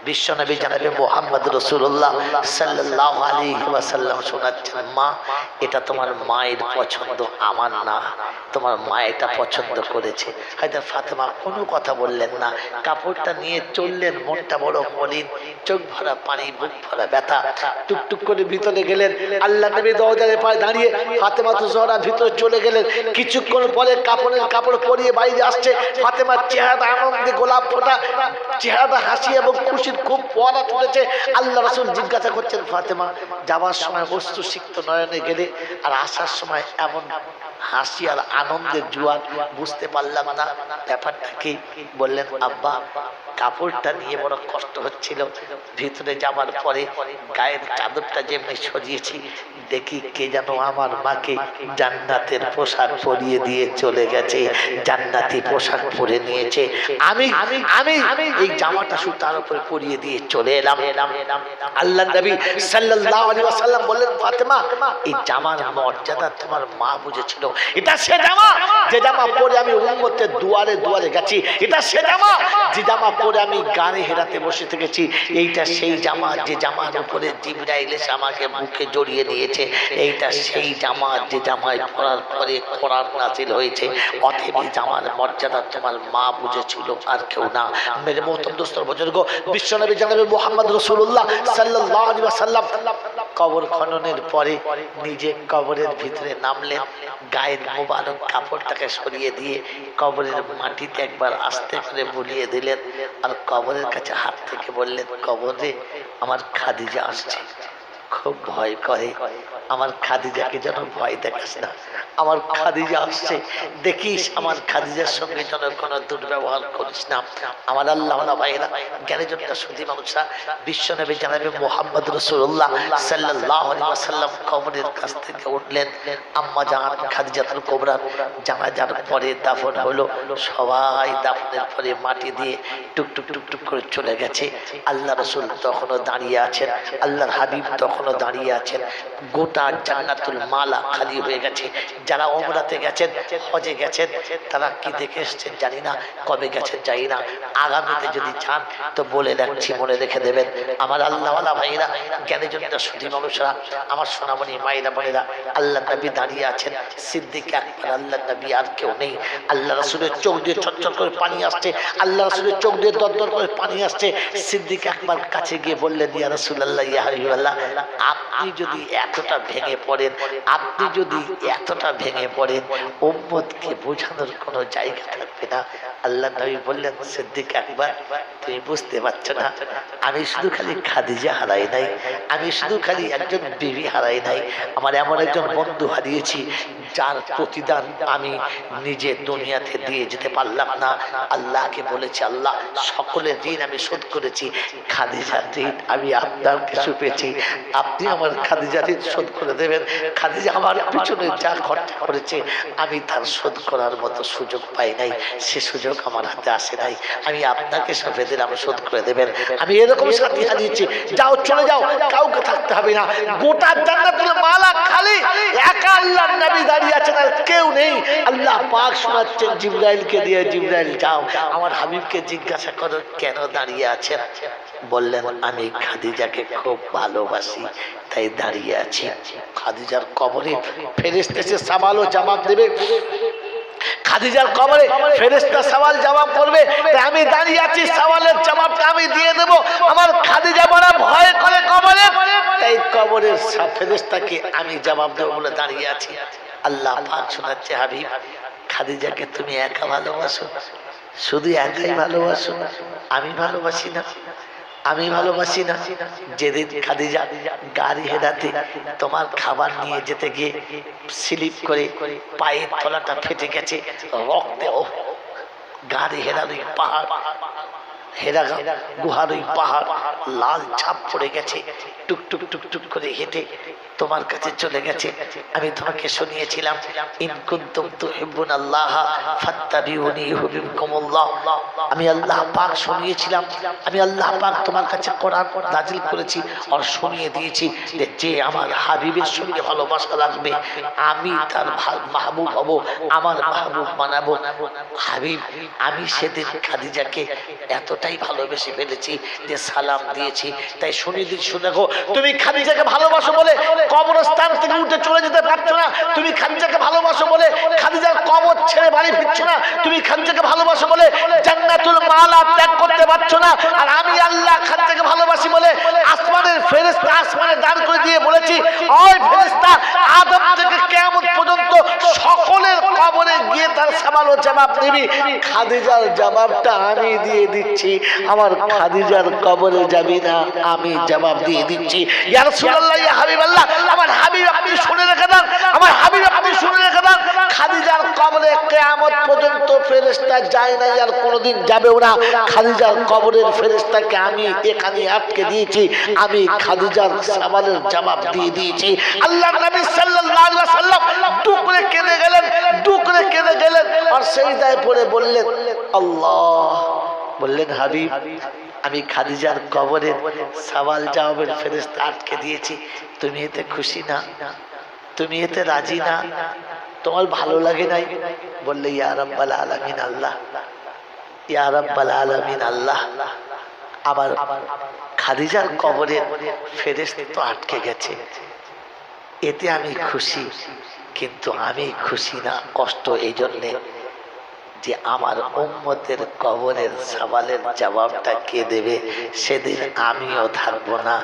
বিশ্বনবী জনাবে মুহাম্মদ রাসূলুল্লাহ সাল্লাল্লাহু আলাইহি ওয়াসাল্লাম শোনাচ্ছেন, মা এটা তোমার মায়ের পছন্দ, আমার না, তোমার মা এটা পছন্দ করেছে। হয়তো ফাতেমা কোনো কথা বললেন না, কাপড়টা নিয়ে চললেন, মনটা বড় মলিন, চোখ ভরা পানি, বুক ভরা ব্যথা, টুকটুক করে ভিতরে গেলেন। আল্লাহ নবী দরজার পাশে দাঁড়িয়ে, ফাতেমা তো জোহরা ভিতরে চলে গেলেন। কিছুক্ষণ পরে কাপড়ের কাপড় পরিয়ে বাইরে আসছে, ফাতেমার চেহারাটা আনন্দে গোলাপ ফোটা, চেহারাটা হাসি এবং খুশির খুব পড়া তুলেছে। আল্লাহ রাসূল জিজ্ঞাসা করছেন, ফাতেমা যাওয়ার সময় বস্তু সিক্ত নয়নে গেলে, আর আসার সময় এমন হাসি আর আনন্দের জোয়ার, বুঝতে পারলাম না ব্যাপারটা কি। বললেন আব্বা, কাপড়টা নিয়ে বড় কষ্ট হচ্ছিল, ভিতরে যাওয়ার পরে গায়ের চাদরটা যেমনি সরিয়েছি, দেখি কে যেন আমার মাকে জান্নাতের পোশাক পরিয়ে দিয়ে চলে গেছে, জান্নাতি পোশাক পরে নিয়েছে। আমি আমি এই জামাটা শুধু তার উপরে পরিয়ে দিয়ে চলে এলাম। আল্লাহ নবী সাল্লাল্লাহু আলাইহি ওয়াসাল্লাম বললেন, ফাতেমা এই জামার মর্যাদা তোমার মা বুঝেছিল, এটা সে জামা যে জামা পরে আমি উম্মতের দুয়ারে দুয়ারে গেছি, এটা সে জামা যে জামা পরে আমি গানে হেরাতে বসে থেকেছি, এইটা সেই জামা যে জামার উপরে জিবরাইল এসে আমাকে বুকে জড়িয়ে নিয়েছে, এইটা সেই জামা যে জামায় পরার পরে কোরআন নাযিল হয়েছে। অতএব এই জামার মর্যাদা তোমার মা বুঝেছিল, আর কেউ না। মেরে মোহতরম দোস্তর বুজুর্গ, বিশ্বনবী জনাবে মুহাম্মদ রাসূলুল্লাহ সাল্লাল্লাহু আলাইহি ওয়াসাল্লাম কবর খননের পরে নিজে কবরের ভিতরে নামলেন, গায়ের মোবারক কাপড়টাকে সরিয়ে দিয়ে কবরের মাটিতে একবার আস্তে করে বুলিয়ে দিলেন, আর কবরের কাছে হাত থেকে বললেন, কবরে আমার খাদিজা আসছে, খুব ভয় করে, আমার খাদিজাকে যেন ভয় দেখাস না, আমার খাদিজা আসছে দেখিস, আমার খাদিজার সঙ্গে যেন কোনো দুর্ব্যবহার করিস না। আমার আল্লাহ ভাইরা জ্ঞানীজনটা শুধু মানুষরা বিশ্বনবী জানাবে মুহাম্মদ রাসূলুল্লাহ সাল্লাল্লাহু আলাইহি ওয়াসাল্লাম কবরের কাছ থেকে উঠলেন। আম্মা জান খাদিজাতুল কুবরার জানাজার পরে দাফন হলো। সবাই দাফনের পরে মাটি দিয়ে টুক টুক টুক টুক করে চলে গেছে। আল্লাহ রাসূল তখনও দাঁড়িয়ে আছেন, আল্লাহর হাবিব তখনও দাঁড়িয়ে আছেন। গোটা জান্নাতুল মালা খালি হয়ে গেছে। যারা ওমরাতে গেছেন, হজে গেছেন, তারা কি দেখে এসছেন জানি না, কবে গেছেন জানি না। আগামীতে যদি চান তো বলে রাখছি, মনে রেখে দেবেন। আমার আল্লাহওয়ালা ভাইরা, জ্ঞানী জনতা সুধী মানুষরা, আমার সোনামণি মায়েরা বোনেরা, আল্লাহ নবী দাঁড়িয়ে আছেন, সিদ্দিক আকবর, আল্লাহ নবী আর কেউ নেই। আল্লাহ রাসূলের চোখ দিয়ে চটচট করে পানি আসছে, আল্লাহ রাসূলের চোখ দিয়ে দরদর করে পানি আসছে। সিদ্দিক আকবর কাছে গিয়ে বললেন, ইয়া রাসূলুল্লাহ, ইয়া হাবিবাল্লাহ, আপনি যদি এতটা ভেঙে পড়েন, আপনি যদি এতটা ভেঙে পড়েন, উম্মতকে বোঝানোর কোনো জায়গা থাকবে না। আল্লাহ নবী বললেন, সিদ্দিক আকবর, তুমি বুঝতে পারছো না, আমি শুধু খালি খাদিজা হারাই নাই, আমি শুধু খালি একজন বিবি হারাই নাই, আমার এমন একজন বন্ধু হারিয়েছি যার প্রতিদান আমি নিজে দুনিয়াতে দিয়ে যেতে পারলাম না। আল্লাহকে বলেছি, আল্লাহ সকলের ঋণ আমি শোধ করেছি, খাদিজার ঋণ আমি আপনার কিছু পেয়েছি, আপনি আমার খাদিজার ঋণ শোধ করে দেবেন। খাদিজা আমার পিছনে যা খরচা করেছে আমি তার শোধ করার মতো সুযোগ পাই নাই, সে সুযোগ আমার হাতে আসে নাই, আমি আপনাকে সঁপে দিলাম, শোধ করে দেবেন। আমি এরকম সাথী হারিয়েছি, যাও চলে যাও, কাউকে থাকতে হবে না, গোটা জান্নাতুল মালা খালি, একা আল্লাহর নবী দাঁড়িয়ে আছেন আর কেউ নেই। আল্লাহ পাক শোনাচ্ছেন জিবরাইলকে দিয়ে, জিবরাইল যাও আমার হাবিবকে জিজ্ঞাসা করো কেন দাঁড়িয়ে আছেন। বললেন, আমি খাদিজাকে খুব ভালোবাসি তাই দাঁড়িয়ে আছি। খাদিজার কবরে ফেরেশতা এসে সওয়াল ও জবাব দেবে, খাদিজার কবরে ফেরেশতা সওয়াল জবাব করবে, তাই আমি দাঁড়িয়ে আছি, সওয়ালের জবাবটা আমি দিয়ে দেব। আমার খাদিজা বড় ভয় করে কবরে, তাই কবরের সব ফেরেশতাকে আমি জবাব দেব বলে দাঁড়িয়ে আছি। আল্লাহ পাক শোনাচ্ছে, হাবিব খাদিজাকে তুমি একা ভালোবাসো, শুধু একাই ভালোবাসো, আমি ভালোবাসি না, আমি ভালোবাসি না। যেদিন খাদিজা গাড়ি হেরাতে তোমার খাবার নিয়ে যেতে গিয়ে স্লিপ করে পায়ের তলাটা ফেটে গেছে, রক্তে গাড়ি হেরানোই পাহাড়, হেরা গুহার ওই পাহাড় লাল ছাপ পড়ে গেছে, টুক টুক টুক টুক করে হেঁটে তোমার কাছে চলে গেছে। আমি তোমাকে শুনিয়েছিলাম, ইন কুনতুম তুহিব্বুনাল্লাহ ফাত্তাবিউনি ইউহিব্বুকুমুল্লাহ। আমি আল্লাহ পাক শুনিয়েছিলাম, আমি আল্লাহ পাক তোমার কাছে কোরআন নাজিল করেছি আর শুনিয়ে দিয়েছি যে আমার হাবিবের সঙ্গে ভালোবাসা লাগবে, আমি তার মাহবুব হব, আমার মাহবুব বানাবো। হাবিব, আমি সেদিন খাদিজাকে এতটাই ভালোবেসে ফেলেছি যে সালাম দিয়েছি। তাই শুনিয়ে দিচ্ছি, শুনে দেখো, তুমি খাদিজাকে ভালোবাসো বলে কবরস্থান থেকে উঠে চলে যেতে পারছো না, তুমি খাদিজাকে ভালোবাসো বলে খাদিজার কবর ছেড়ে বাড়ি ফিরছো না, তুমি খাদিজাকে ভালোবাসো বলে জান্নাতুল মালা ত্যাগ করতে পারছো না। আর আমি আল্লাহ খাদিজাকে ভালোবাসি বলে আসমানের ফেরেশতা আসমানে দাঁড় করে দিয়ে বলেছি, ওই ফেরেশতা আদম থেকে কিয়ামত পর্যন্ত সকলের কবরে গিয়ে তার সওয়াল ও জবাব দিবি। খাদিজার জবাবটা আমি দিয়ে দিচ্ছি, আমার খাদিজার কবরে যাবি না, আমি জবাব দিয়ে দিচ্ছি। ইয়া রাসূলুল্লাহ, ইয়া হাবিবাল্লাহ, আমার হাবিব আপনি শুনে রেখে দেন, আমার হাবিব আপনি শুনে রেখে দেন, খাদিজার কবরে কিয়ামত পর্যন্ত ফেরেশতা যায় না, আর কোনোদিন যাবেও না। খাদিজার কবরের ফেরেশতাকে আমি এখানে আটকে দিয়েছি, আমি খাদিজার সওয়ালের জবাব দিয়ে দিয়েছি। আল্লাহর নবী সাল্লাল্লাহু আলাইহি ওয়াসাল্লাম টুকরে কেঁদে গেলেন, টুকরে কেঁদে গেলেন আর সিজদায় পড়ে বললেন, আল্লাহ, বললেন হাবিব, আমি খাদিজার কবরের সওয়াল জবাবের ফেরেশতা আটকে দিয়েছি, তুমি এতে খুশি না, তুমি এতে রাজি না, তোমার ভালো লাগে নাই? বললে, ইয়া রাব্বাল আলামিন আল্লাহ, ইয়া রাব্বাল আলামিন আল্লাহ, আবার খাদিজার কবরের ফেরেশতা তো আটকে গেছে, এতে আমি খুশি, কিন্তু আমি খুশি না, কষ্ট এই জন্যে যে আমার উম্মতের কবরের সওয়ালের জবাবটা কে দেবে, সেদিন আমিও থাকবো না।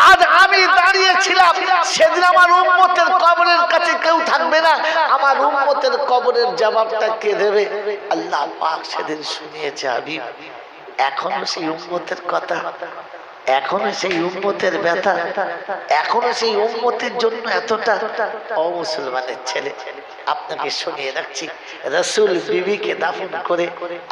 আজ আমি দাঁড়িয়েছিলাম, সেদিন আমার উম্মতের কবরের কাছে কেউ থাকবে না, আমার উম্মতের কবরের জবাবটা কে দেবে? আল্লাহ পাক সেদিন শুনিয়েছে হাবিব, এখনো সেই উম্মতের কথা এখনো সেই উম্মতের ব্যথা, এখনো সেই উম্মতের জন্য এতটা। ও মুসলমানের ছেলে, আপনাকে শুনিয়ে রাখছি, রাসূল বিবিকে দাফন করে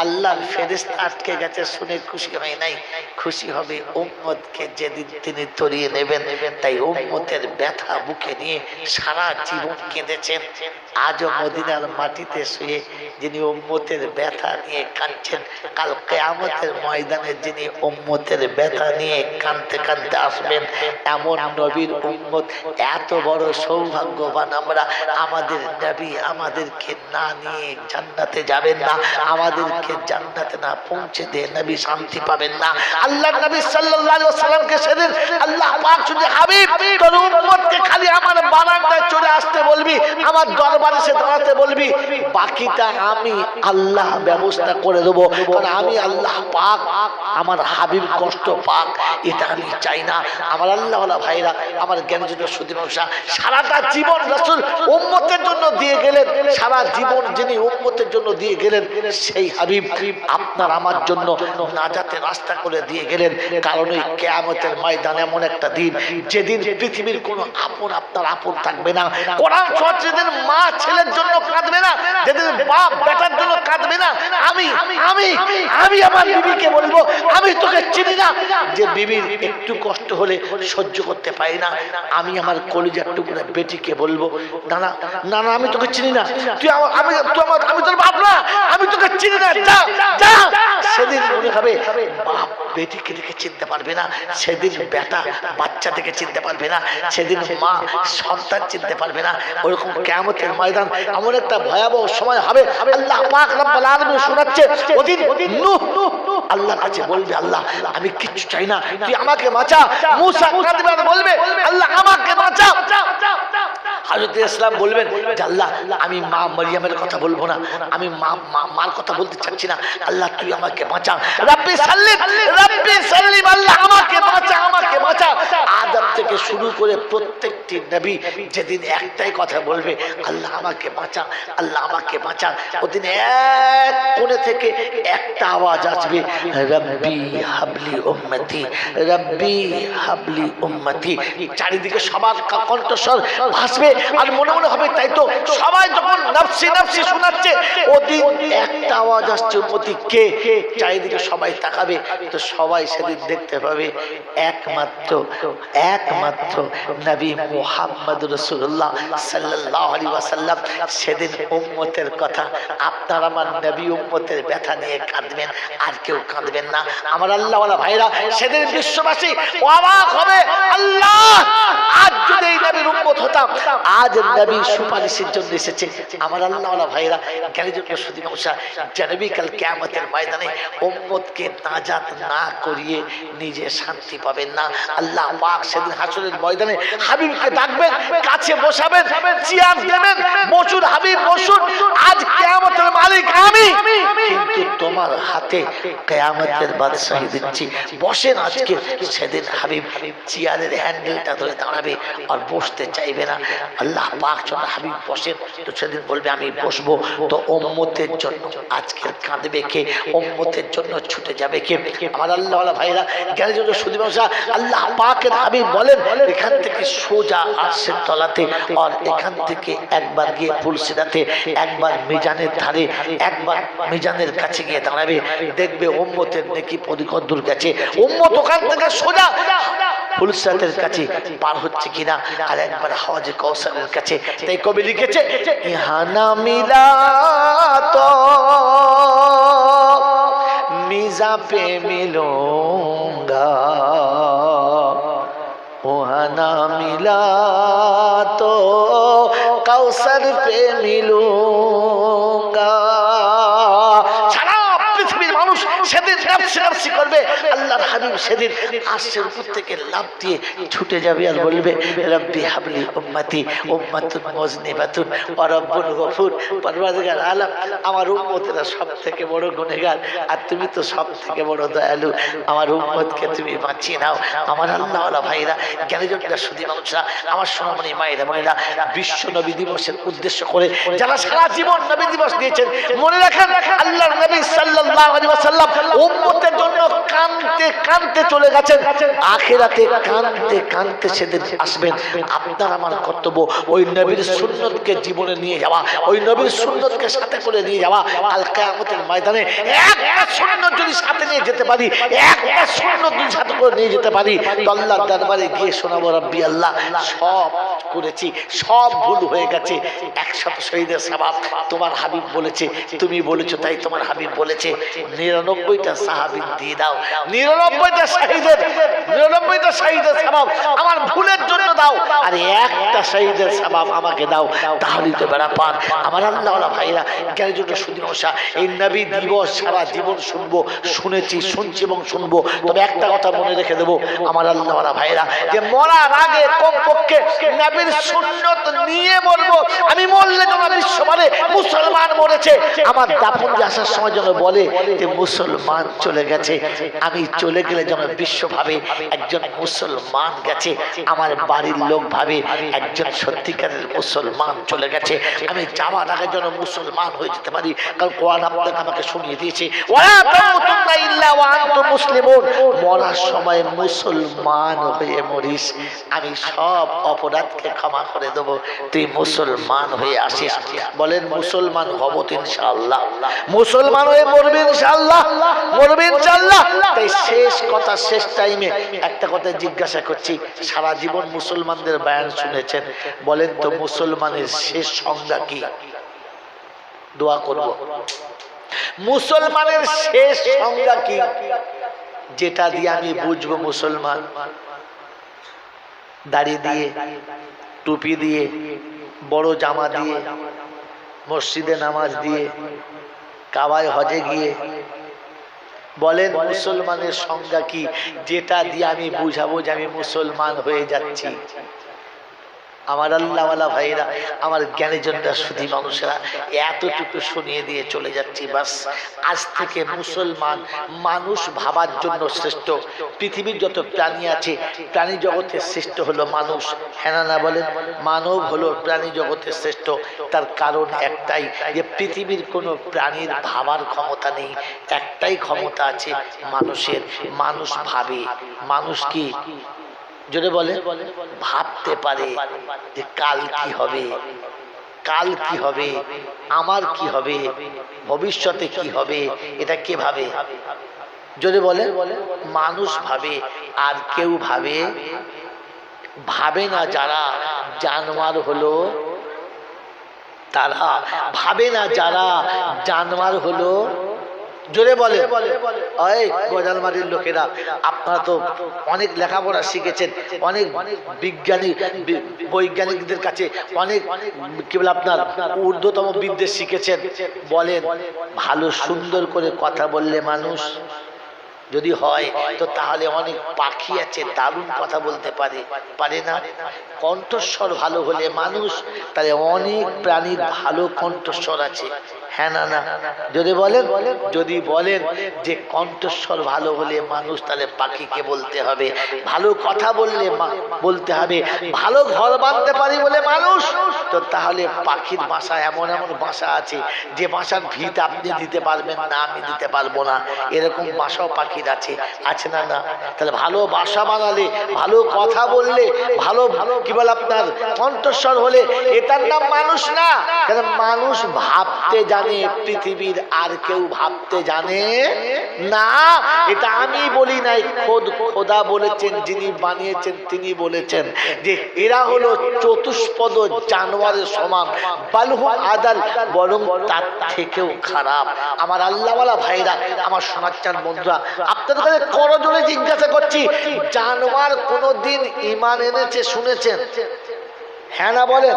আল্লাহর ফেরেশতা আটকে গেছে শুনে খুশি হয় নাই, খুশি হবে উম্মতকে যেদিন তিনি তরিয়ে নেবেন। তাই উম্মতের ব্যথা বুকে নিয়ে সারা জীবন কেঁদেছেন। আজও মদিনার মাটিতে শুয়ে যিনি উম্মতের ব্যথা নিয়ে কাঁদছেন, কাল কিয়ামতের ময়দানে যিনি উম্মতের ব্যথা নিয়ে কাঁদতে কাঁদতে আসবেন, এমন নবীর উম্মত। এত বড় সৌভাগ্যবান আমরা, আমাদের নবী আমাদেরকে না নিয়ে জান্নাতে যাবেন না, আমাদেরকে জান্নাতে না পৌঁছে দিয়ে নবী শান্তি পাবেন না। আল্লাহ নবী সাল্লাল্লাহু আলাইহি ওয়াসাল্লামকে সেদিন আল্লাহ পাক শুধু হাবিব তোর উম্মতকে খালি আমার বারান্দায় চলে আসতে বলবি, আমার দরবারে এসে দাঁড়াতে বলবি, বাকিটা আমি আল্লাহ ব্যবস্থা করে দেবো। কারণ আমি আল্লাহ পাক আমার হাবিব কষ্ট পাক, এটা আমি চাই না। আমার আল্লাহওয়ালা ভাইরা, আমার জ্ঞানযোগ্য সুধী মানুষরা, সারাটা জীবন রাসূল উম্মতের জন্য দিয়ে গেলেন, সারা জীবন যিনি উম্মতের জন্য দিয়ে গেলেন সেই হাবিব আপনার আমার জন্য নাজাতের রাস্তা করে দিয়ে গেলেন। কারণ ওই কিয়ামতের ময়দান এমন একটা দিন যেদিন পৃথিবীর কোনো আপন আপনার আপন থাকবে না। কোরআন শরীফ যেদিন মা ছেলের জন্য কাঁদবে না, যেদিন বাপ বেটার জন্য কাঁদবে না, আমি আমি আমি আমার বিবিকে বলবো, আমি তোকে চিনি না। যে বিবির একটু কষ্ট হলে সহ্য করতে পারি না, আমি আমার কলিজার টুকরা বেটিকে বলবো, না না না না, আমি তোকে চিনি না, তুই আমি তোর বাপ না, আমি তোকে চিনি না, যা যা। সেদিন মনে হবে বাপ বেটিকে দেখে চিনতে পারবে না, সেদিন বেটা বাচ্চা থেকে চিনতে পারবে না, সেদিন মা সন্তান চিনতে পারবে না। ওরকম কিয়ামতের ময়দান এমন একটা ভয়াবহ সময় হবে। আল্লাহ পাক রব্বুল আলামিন শোনাচ্ছে, ওদিন নূহ আল্লাহর কাছে বলবে, আল্লাহ আমি কিচ্ছু চাই না, তুই আমাকে বাঁচা। মূসা কাঁদবে আর বলবে, আল্লাহ আমাকে বাঁচা। হযরত ইসলাম বলবেন যে আল্লাহ আমি মা মারিয়ামের কথা বলবো না, আমি মার কথা বলতে চাচ্ছি না, আল্লাহ তুই আমাকে বাঁচা। রাব্বি সাল্লিম রাব্বি সাল্লিম, আল্লাহ আমাকে বাঁচা, আমাকে বাঁচা। আদম থেকে শুরু করে প্রত্যেকটি নবী যেদিন একটাই কথা বলবে, আল্লাহ আমাকে বাঁচা, আল্লাহ আমাকে বাঁচা। ওদিন এক কোণে থেকে একটা আওয়াজ আসবে, রাব্বি হাবলি উম্মতি, রাব্বি হাবলি উম্মতি। চারিদিকে সবার কণ্ঠস্বর ভাসবে আর মনে মনে হবে তাই তো সবাই যখন নফসি নফসি শোনাচ্ছে, ওদিন একটা আওয়াজ আসছে উম্মতি কে। চারিদিকে সবাই তাকাবে, তো সবাই সেদিন দেখতে পাবে একমাত্র একমাত্র নবী মুহাম্মদ রাসূলুল্লাহ সাল্লাল্লাহু আলাইহি ওয়াসাল্লাম। সেদিন উম্মতের কথা, আপনার আমার নবী উম্মতের ব্যথা নিয়ে কাঁদবেন, আর কেউ কাঁদবেন না। আমার আল্লাহওয়ালা ভাইরা, সেদিন বিশ্ববাসী অবাক হবে, আল্লাহ আজ যদি এই নবীর উম্মত হতাম, আজ নবী সুপারিশের জন্য এসেছে। আমার আল্লাহওয়ালা ভাইরা, জ্ঞানীযোগ্য সুধী মানুষরা, যে নবী কাল কিয়ামতের ময়দানে উম্মতকে নাজাত না করিয়ে নিজে শান্তি পাবেন না। আল্লাহ পাক সেদিন হাসরের ময়দানে হাবিবকে ডাকবেন, কাছে বসাবেন, চেয়ার দেবেন, বসুন হাবিব বসুন, আজ কিয়ামতের মালিক আমি, কিন্তু তোমার হাতে কিয়ামতের বাদশাহী দিচ্ছি, বসেন আজকে। সেদিন হাবিব চেয়ারের হ্যান্ডেলটা ধরে দাঁড়াবে আর বসতে চাইবে না। আল্লাহ পাক যখন হাবিব বসেন, তো সেদিন বলবে আমি বসবো। তো উম্মতের জন্য আজকের কাঁদবে কে, উম্মতের জন্য ছুটে যাবে কে? আমার আল্লাহওয়ালা ভাইরা, জ্ঞানের জন্য শুধু মানুষরা, আল্লাহ পাকের হাবিব বলেন, এখান থেকে সোজা আরশের তলাতে, আর এখান থেকে একবার গিয়ে ফুলসিরাতে, একবার মিজানের ধারে, একবার মিজানের কাছে গিয়ে দাঁড়াবে, দেখবে উম্মতের নেকি পরিকদ্দুর গেছে। উম্মত ওখান থেকে সোজা ফুলসিরাতের কাছে পার হচ্ছে কিনা, আর একবার হাওজে কাউসারের কাছে। তাই কবি লিখেছে, ইহানা মিলা তো মিজা পে মিলুঙ্গা, वहाँ ना मिला तो कौसर पे मिलूंगा। সেদিন নফসি নফসি করবে। আল্লাহর হাবিব সেদিন আরশের উপর থেকে লাফ দিয়ে ছুটে যাবে আর বলবে, রব্বি হাবলি উম্মতি উম্মাতুন মুজনিবাতুন ওয়া রাব্বুন গফুর। পরওয়ারদিগার আলম, আমার উম্মতেরা সব থেকে বড় গুনাহগার, আর তুমি তো সব থেকে বড় দয়ালু, আমার উম্মতকে তুমি বাঁচিয়ে নাও। আমার আল্লাহওয়ালা ভাইরা, জ্ঞানীজনরা, সুধী মানুষরা, আমার সোনামণি মায়েরা মায়েরা, বিশ্ব নবী দিবসের উদ্দেশ্য করে যারা সারা জীবন নবী দিবস দিয়েছেন, মনে রাখেন আল্লাহর নবী সাল্লাল্লাহু আলাইহি ওয়াসাল্লাম উম্মত মহব্বতের জন্য কাঁদতে কাঁদতে চলে গেছেন, আখিরাতে কাঁদতে কাঁদতে সেদিন আসবেন। আপনার আমার কর্তব্য ওই নবীর সুন্নতকে জীবনে নিয়ে যাওয়া, ওই নবীর সুন্নতকে সাথে করে নিয়ে যাওয়া। কাল কিয়ামতের ময়দানে একটা সুন্নত যদি সাথে নিয়ে যেতে পারি, একটা সুন্নত যদি সাথে করে নিয়ে যেতে পারি, তো আল্লাহর দরবারে গিয়ে শোনাবো, রব্বি আল্লাহ সব করেছি, সব ভুল হয়ে গেছে, 100 শহীদের সওয়াব তোমার হাবিব বলেছে, তুমি বলেছো তাই তোমার হাবিব বলেছে, 99টা সাহাবী দিয়ে দাও, 99টা শহীদের সওয়াব আমার ভুলের জন্য দাও, আর একটা শহীদের সওয়াব আমাকে দাও, তাহলেই তো বেড়া পার। আমার আল্লাহওয়ালা ভাইরা জ্ঞানের জন্য সুদিন ওষা এই নবী দিবস সারা জীবন শুনবো, শুনেছি, শুনছি এবং শুনবো। তবে একটা কথা মনে রেখে দেবো আমার আল্লাহওয়ালা ভাইরা, যে মরার আগে কমপক্ষে নবীর সুন্নত নিয়ে মরবো। আমি মরলে যেন বিশ্ববারে মুসলমান মরেছে, আমার দাফন আসার সময় যেন বলে যে মুসলমান চলে গেছে। আমি চলে গেলে যেন বিশ্ব ভাবে একজন মুসলমান গেছে, আমার বাড়ির লোক ভাবে একজন সত্যিকারের মুসলমান চলে গেছে। আমি যাওয়ার আগে যেন মুসলমান হয়ে যেতে পারি, কারণ কোরআন আপনাকে আমাকে শুনিয়ে দিয়েছে, ওয়ালা তামুতুন্না ইল্লা ওয়া আনতুম মুসলিমুন, মরার সময় মুসলমান হয়ে মরিস, আমি সব অপরাধকে ক্ষমা করে দেব, তুই মুসলমান হয়ে আসিস। বলেন মুসলমান হব তো ইনশাআল্লাহ, মুসলমান হয়ে মরবে ইনশাআল্লাহ, মরবে ইনশাআল্লাহ। তাই শেষ কথা, শেষ টাইমে একটা কথা জিজ্ঞাসা করছি, সারা জীবন মুসলমানদের বয়ান শুনেছেন, বলেন তো মুসলমানের শেষ সংজ্ঞা কি? দোয়া করব। মুসলমানের শেষ সংজ্ঞা কি, যেটা দিয়ে আমি বুঝবো মুসলমান? দাড়ি দিয়ে, টুপি দিয়ে, বড় জামা দিয়ে, মসজিদে নামাজ দিয়ে, কাবায় হজে গিয়ে, বলেন মুসলমানের সংজ্ঞা কি, যেটা দিয়ে আমি বুঝাবো যে আমি মুসলমান হয়ে যাচ্ছি? আমার আল্লাহওয়ালা ভাইরা, আমার জ্ঞানের জন্য শুধু মানুষেরা এতটুকু শুনিয়ে দিয়ে চলে যাচ্ছি, বাস। আজ থেকে মুসলমান মানুষ ভাবার জন্য শ্রেষ্ঠ। পৃথিবীর যত প্রাণী আছে, প্রাণী জগতের শ্রেষ্ঠ হলো মানুষ, হ্যাঁ না বলেন? মানব হলো প্রাণী জগতের শ্রেষ্ঠ। তার কারণ একটাই, যে পৃথিবীর কোনো প্রাণীর ভাবার ক্ষমতা নেই, একটাই ক্ষমতা আছে মানুষের। মানুষ ভাবে। মানুষ কি জোরে বলে? ভাবতে পারে যে কাল কি হবে, কাল কি হবে, আমার কি হবে, ভবিষ্যতে কি হবে, এটা কে ভাবে? জোরে বলে? মানুষ ভাবে। আর কেউ ভাবে? ভাবে না যারা জানোয়ার হলো তারা, ভাবে না যারা জানোয়ার হলো। জোরে বলে? ওই গোজালমারির লোকেরা, আপনারা তো অনেক লেখাপড়া শিখেছেন, অনেক বিজ্ঞানী বৈজ্ঞানিকদের কাছে অনেক কি বলে আপনার ঊর্ধ্বতম বিদ্যে শিখেছেন। বলেন, ভালো সুন্দর করে কথা বললে মানুষ যদি হয়, তো তাহলে অনেক পাখি আছে দারুণ কথা বলতে পারে, পারে না? কণ্ঠস্বর ভালো হলে মানুষ, তাহলে অনেক প্রাণীর ভালো কণ্ঠস্বর আছে, হ্যাঁ না? না যদি বলেন, যদি বলেন যে কণ্ঠস্বর ভালো হলে মানুষ, তাহলে পাখিকে বলতে হবে ভালো কথা বললে বলতে হবে ভালো ঘর বাঁধতে পারি বলে মানুষ, তো তাহলে পাখির বাসা এমন এমন বাসা আছে যে বাসার ভিত আপনি দিতে পারবেন না, আমি দিতে পারবো না, এরকম বাসাও পাখির আছে, আছে না? না। তাহলে ভালো বাসা বানালে, ভালো কথা বললে, ভালো কি বলে আপনার কণ্ঠস্বর হলে, এটার নাম মানুষ না। কারণ মানুষ ভাবতে জানে, পৃথিবীর আর কেউ ভাবতে জানে না। এটা আমি বলি নাই, খোদ খোদা বলেছেন, যিনি বানিয়েছেন তিনি বলেছেন যে এরা হলো চতুষ্পদ জানোয়ারের সমান, বালহুম আদাল, বরং তার থেকেও খারাপ। আমার আল্লাহওয়ালা ভাইরা, আমার সোনাচ্চান বন্ধুরা, আপনাদের কাছে করজোড়ে জিজ্ঞাসা করছি, জানোয়ার কোনোদিন ঈমান এনেছে শুনেছেন? হ্যাঁ না বলেন?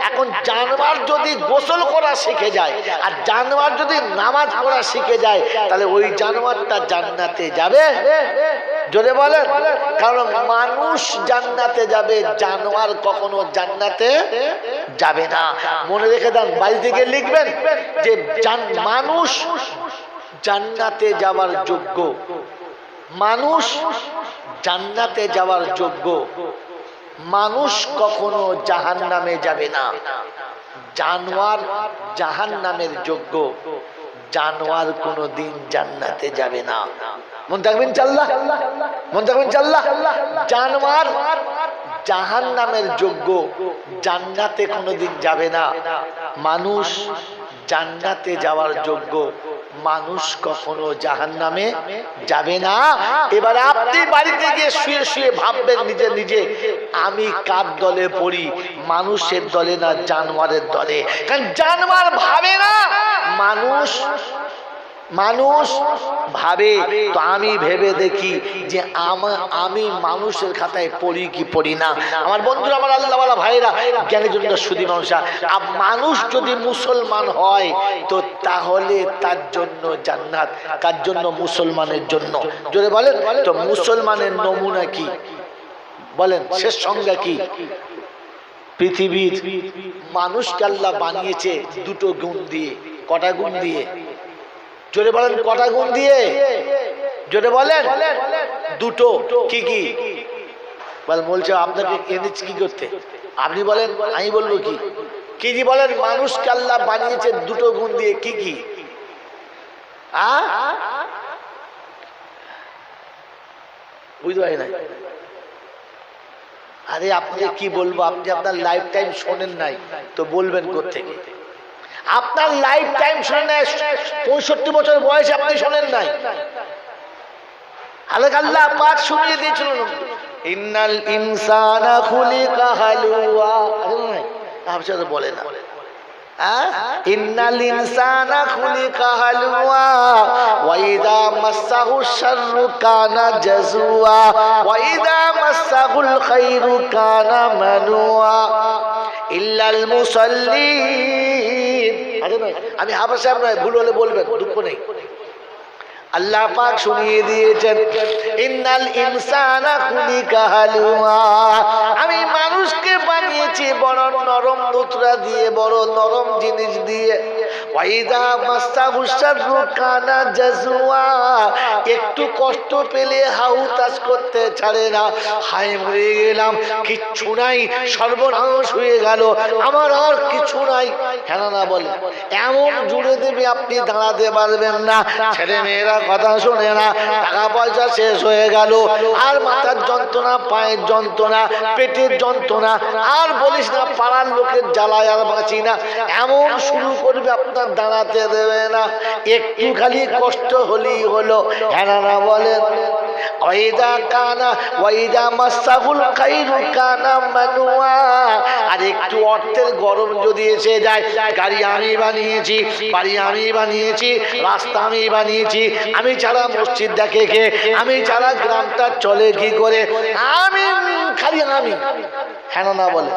এখন জানোয়ার যদি গোসল করা শিখে যায় আর জানোয়ার যদি নামাজ পড়া শিখে যায়, তাহলে ওই জানোয়ারটা জান্নাতে যাবে? জোরে বলেন? কারণ মানুষ জান্নাতে যাবে, জানোয়ার কখনো জান্নাতে যাবে না। মনে রেখে দেন, বাড়ি থেকে লিখবেন যে মানুষ জান্নাতে যাওয়ার যোগ্য, মানুষ জান্নাতে যাওয়ার যোগ্য, মানুষ কখনো জাহান্নামে যাবে না। জানোয়ার জাহান্নামের যোগ্য, জানোয়ার কোনোদিন জান্নাতে যাবে না। মন থাকবেন চাল্লা, মন থাকবেন চাল্লা। জানোয়ার জাহান্নামের যোগ্য, জান্নাতে কোনোদিন যাবে না। মানুষ জান্নাতে যাওয়ার যোগ্য, মানুষ কখনো জাহান্নামে যাবে না। এবার আপনি বাড়িতে গিয়ে শুয়ে শুয়ে ভাববেন নিজে নিজে, আমি কার দলে পড়ি, মানুষের দলে না জানোয়ারের দলে? কারণ জানোয়ার ভাবে না, মানুষ মানুষ ভাবে। তো আমি ভেবে দেখি যে আমি মানুষের খাতায় পড়ি কি পড়ি না। আমার বন্ধুরা, আমার আল্লাহওয়ালা ভাইরা, জ্ঞানী জন্য সুধী মানুষরা, মানুষ যদি মুসলমান হয় তো তাহলে তার জন্য জান্নাত। কার জন্য? মুসলমানের জন্য। জোরে বলেন তো, মুসলমানের নমুনা কি বলেন, শেষ সংজ্ঞা কি? পৃথিবীর মানুষকে আল্লাহ বানিয়েছে দুটো গুণ দিয়ে। কটা গুণ দিয়ে? জোরে বলেন, কটা গুণ দিয়ে? জোরে বলেন। দুটো। কি কি বলছে? আপনাকে এনেছি কি করতে? আপনি বলেন, আমি বলবো কি? কি জি বলেন? মানুষকে আল্লাহ বানিয়েছে দুটো গুণ দিয়ে। কি কি? বুঝতে পারি না। আরে আপনাকে কি বলবো, আপনি আপনার লাইফ টাইম শোনেন নাই তো বলবেন কোত্থেকে? আপনার লাইফ টাইম শোনেন নাই, 65 বছর বয়সে আপনি শোনেন নাই। আল্লাহ পাক শুনিয়ে দিয়েছিল, ইন্নাল ইনসানা খুলিকা হালুয়া। আপনারা বলে না, ইন্নাল ইনসানা খুলিকা হালুয়া ওয়া ইযা মাসসাহু শাররু কানা জাজুয়া ওয়া ইযা মাসসাহুল খায়রু কানা মানুয়া ইল্লাল মুসাল্লিন। আমি হাফেজ সাহেব নয়, ভুল হলে বলবেন, দুঃখ নেই। আল্লাহ পাক শুনিয়ে দিয়েছেন, ইন্নাল ইনসানা খুলিকা হালুয়া, আমি মানুষকে বানিয়েছি বড় নরম দুতরা দিয়ে, বড় নরম জিনিস দিয়ে। ওয়াইদা মাসসাহু শাররু কানা জাজুয়া, একটু কষ্ট পেলে হাউতাস করতে ছাড়ে না। হায় মরে গেলাম, কিচ্ছু নাই, সর্বনাশ হয়ে গেল, আমার আর কিছু নাই। হ্যাঁ না বলে, এমন জুড়ে দেবে আপনি দাঁড়াতে পারবেন না। ছেলে মেয়েরা কথা শোনে না, টাকা পয়সা শেষ হয়ে গেল, আর মাথার যন্ত্রণা, পায়ের যন্ত্রণা, পেটের যন্ত্রণা, আর বলিস না, পাড়ার লোকের জ্বালায় আর বাঁচি না, এমন শুরু করবে, আপনার দাঁড়াতে দেবে না। একটু খালি কষ্ট হলেই হলো। হ্যাঁ না বলেন, ওয়াইদা কানা ওয়াইদা মাসসাহুল খায়রু কানা মানুয়া, আর একটু অর্থের গরম যদি এসে যায়, গাড়ি আমি বানিয়েছি, বাড়ি আমি বানিয়েছি, রাস্তা আমি বানিয়েছি, আমি ছাড়া মসজিদ দেখে কে, আমি ছাড়া গ্রামটা চলে কি করে, আমি খালি আমি। হ্যাঁ না বলে,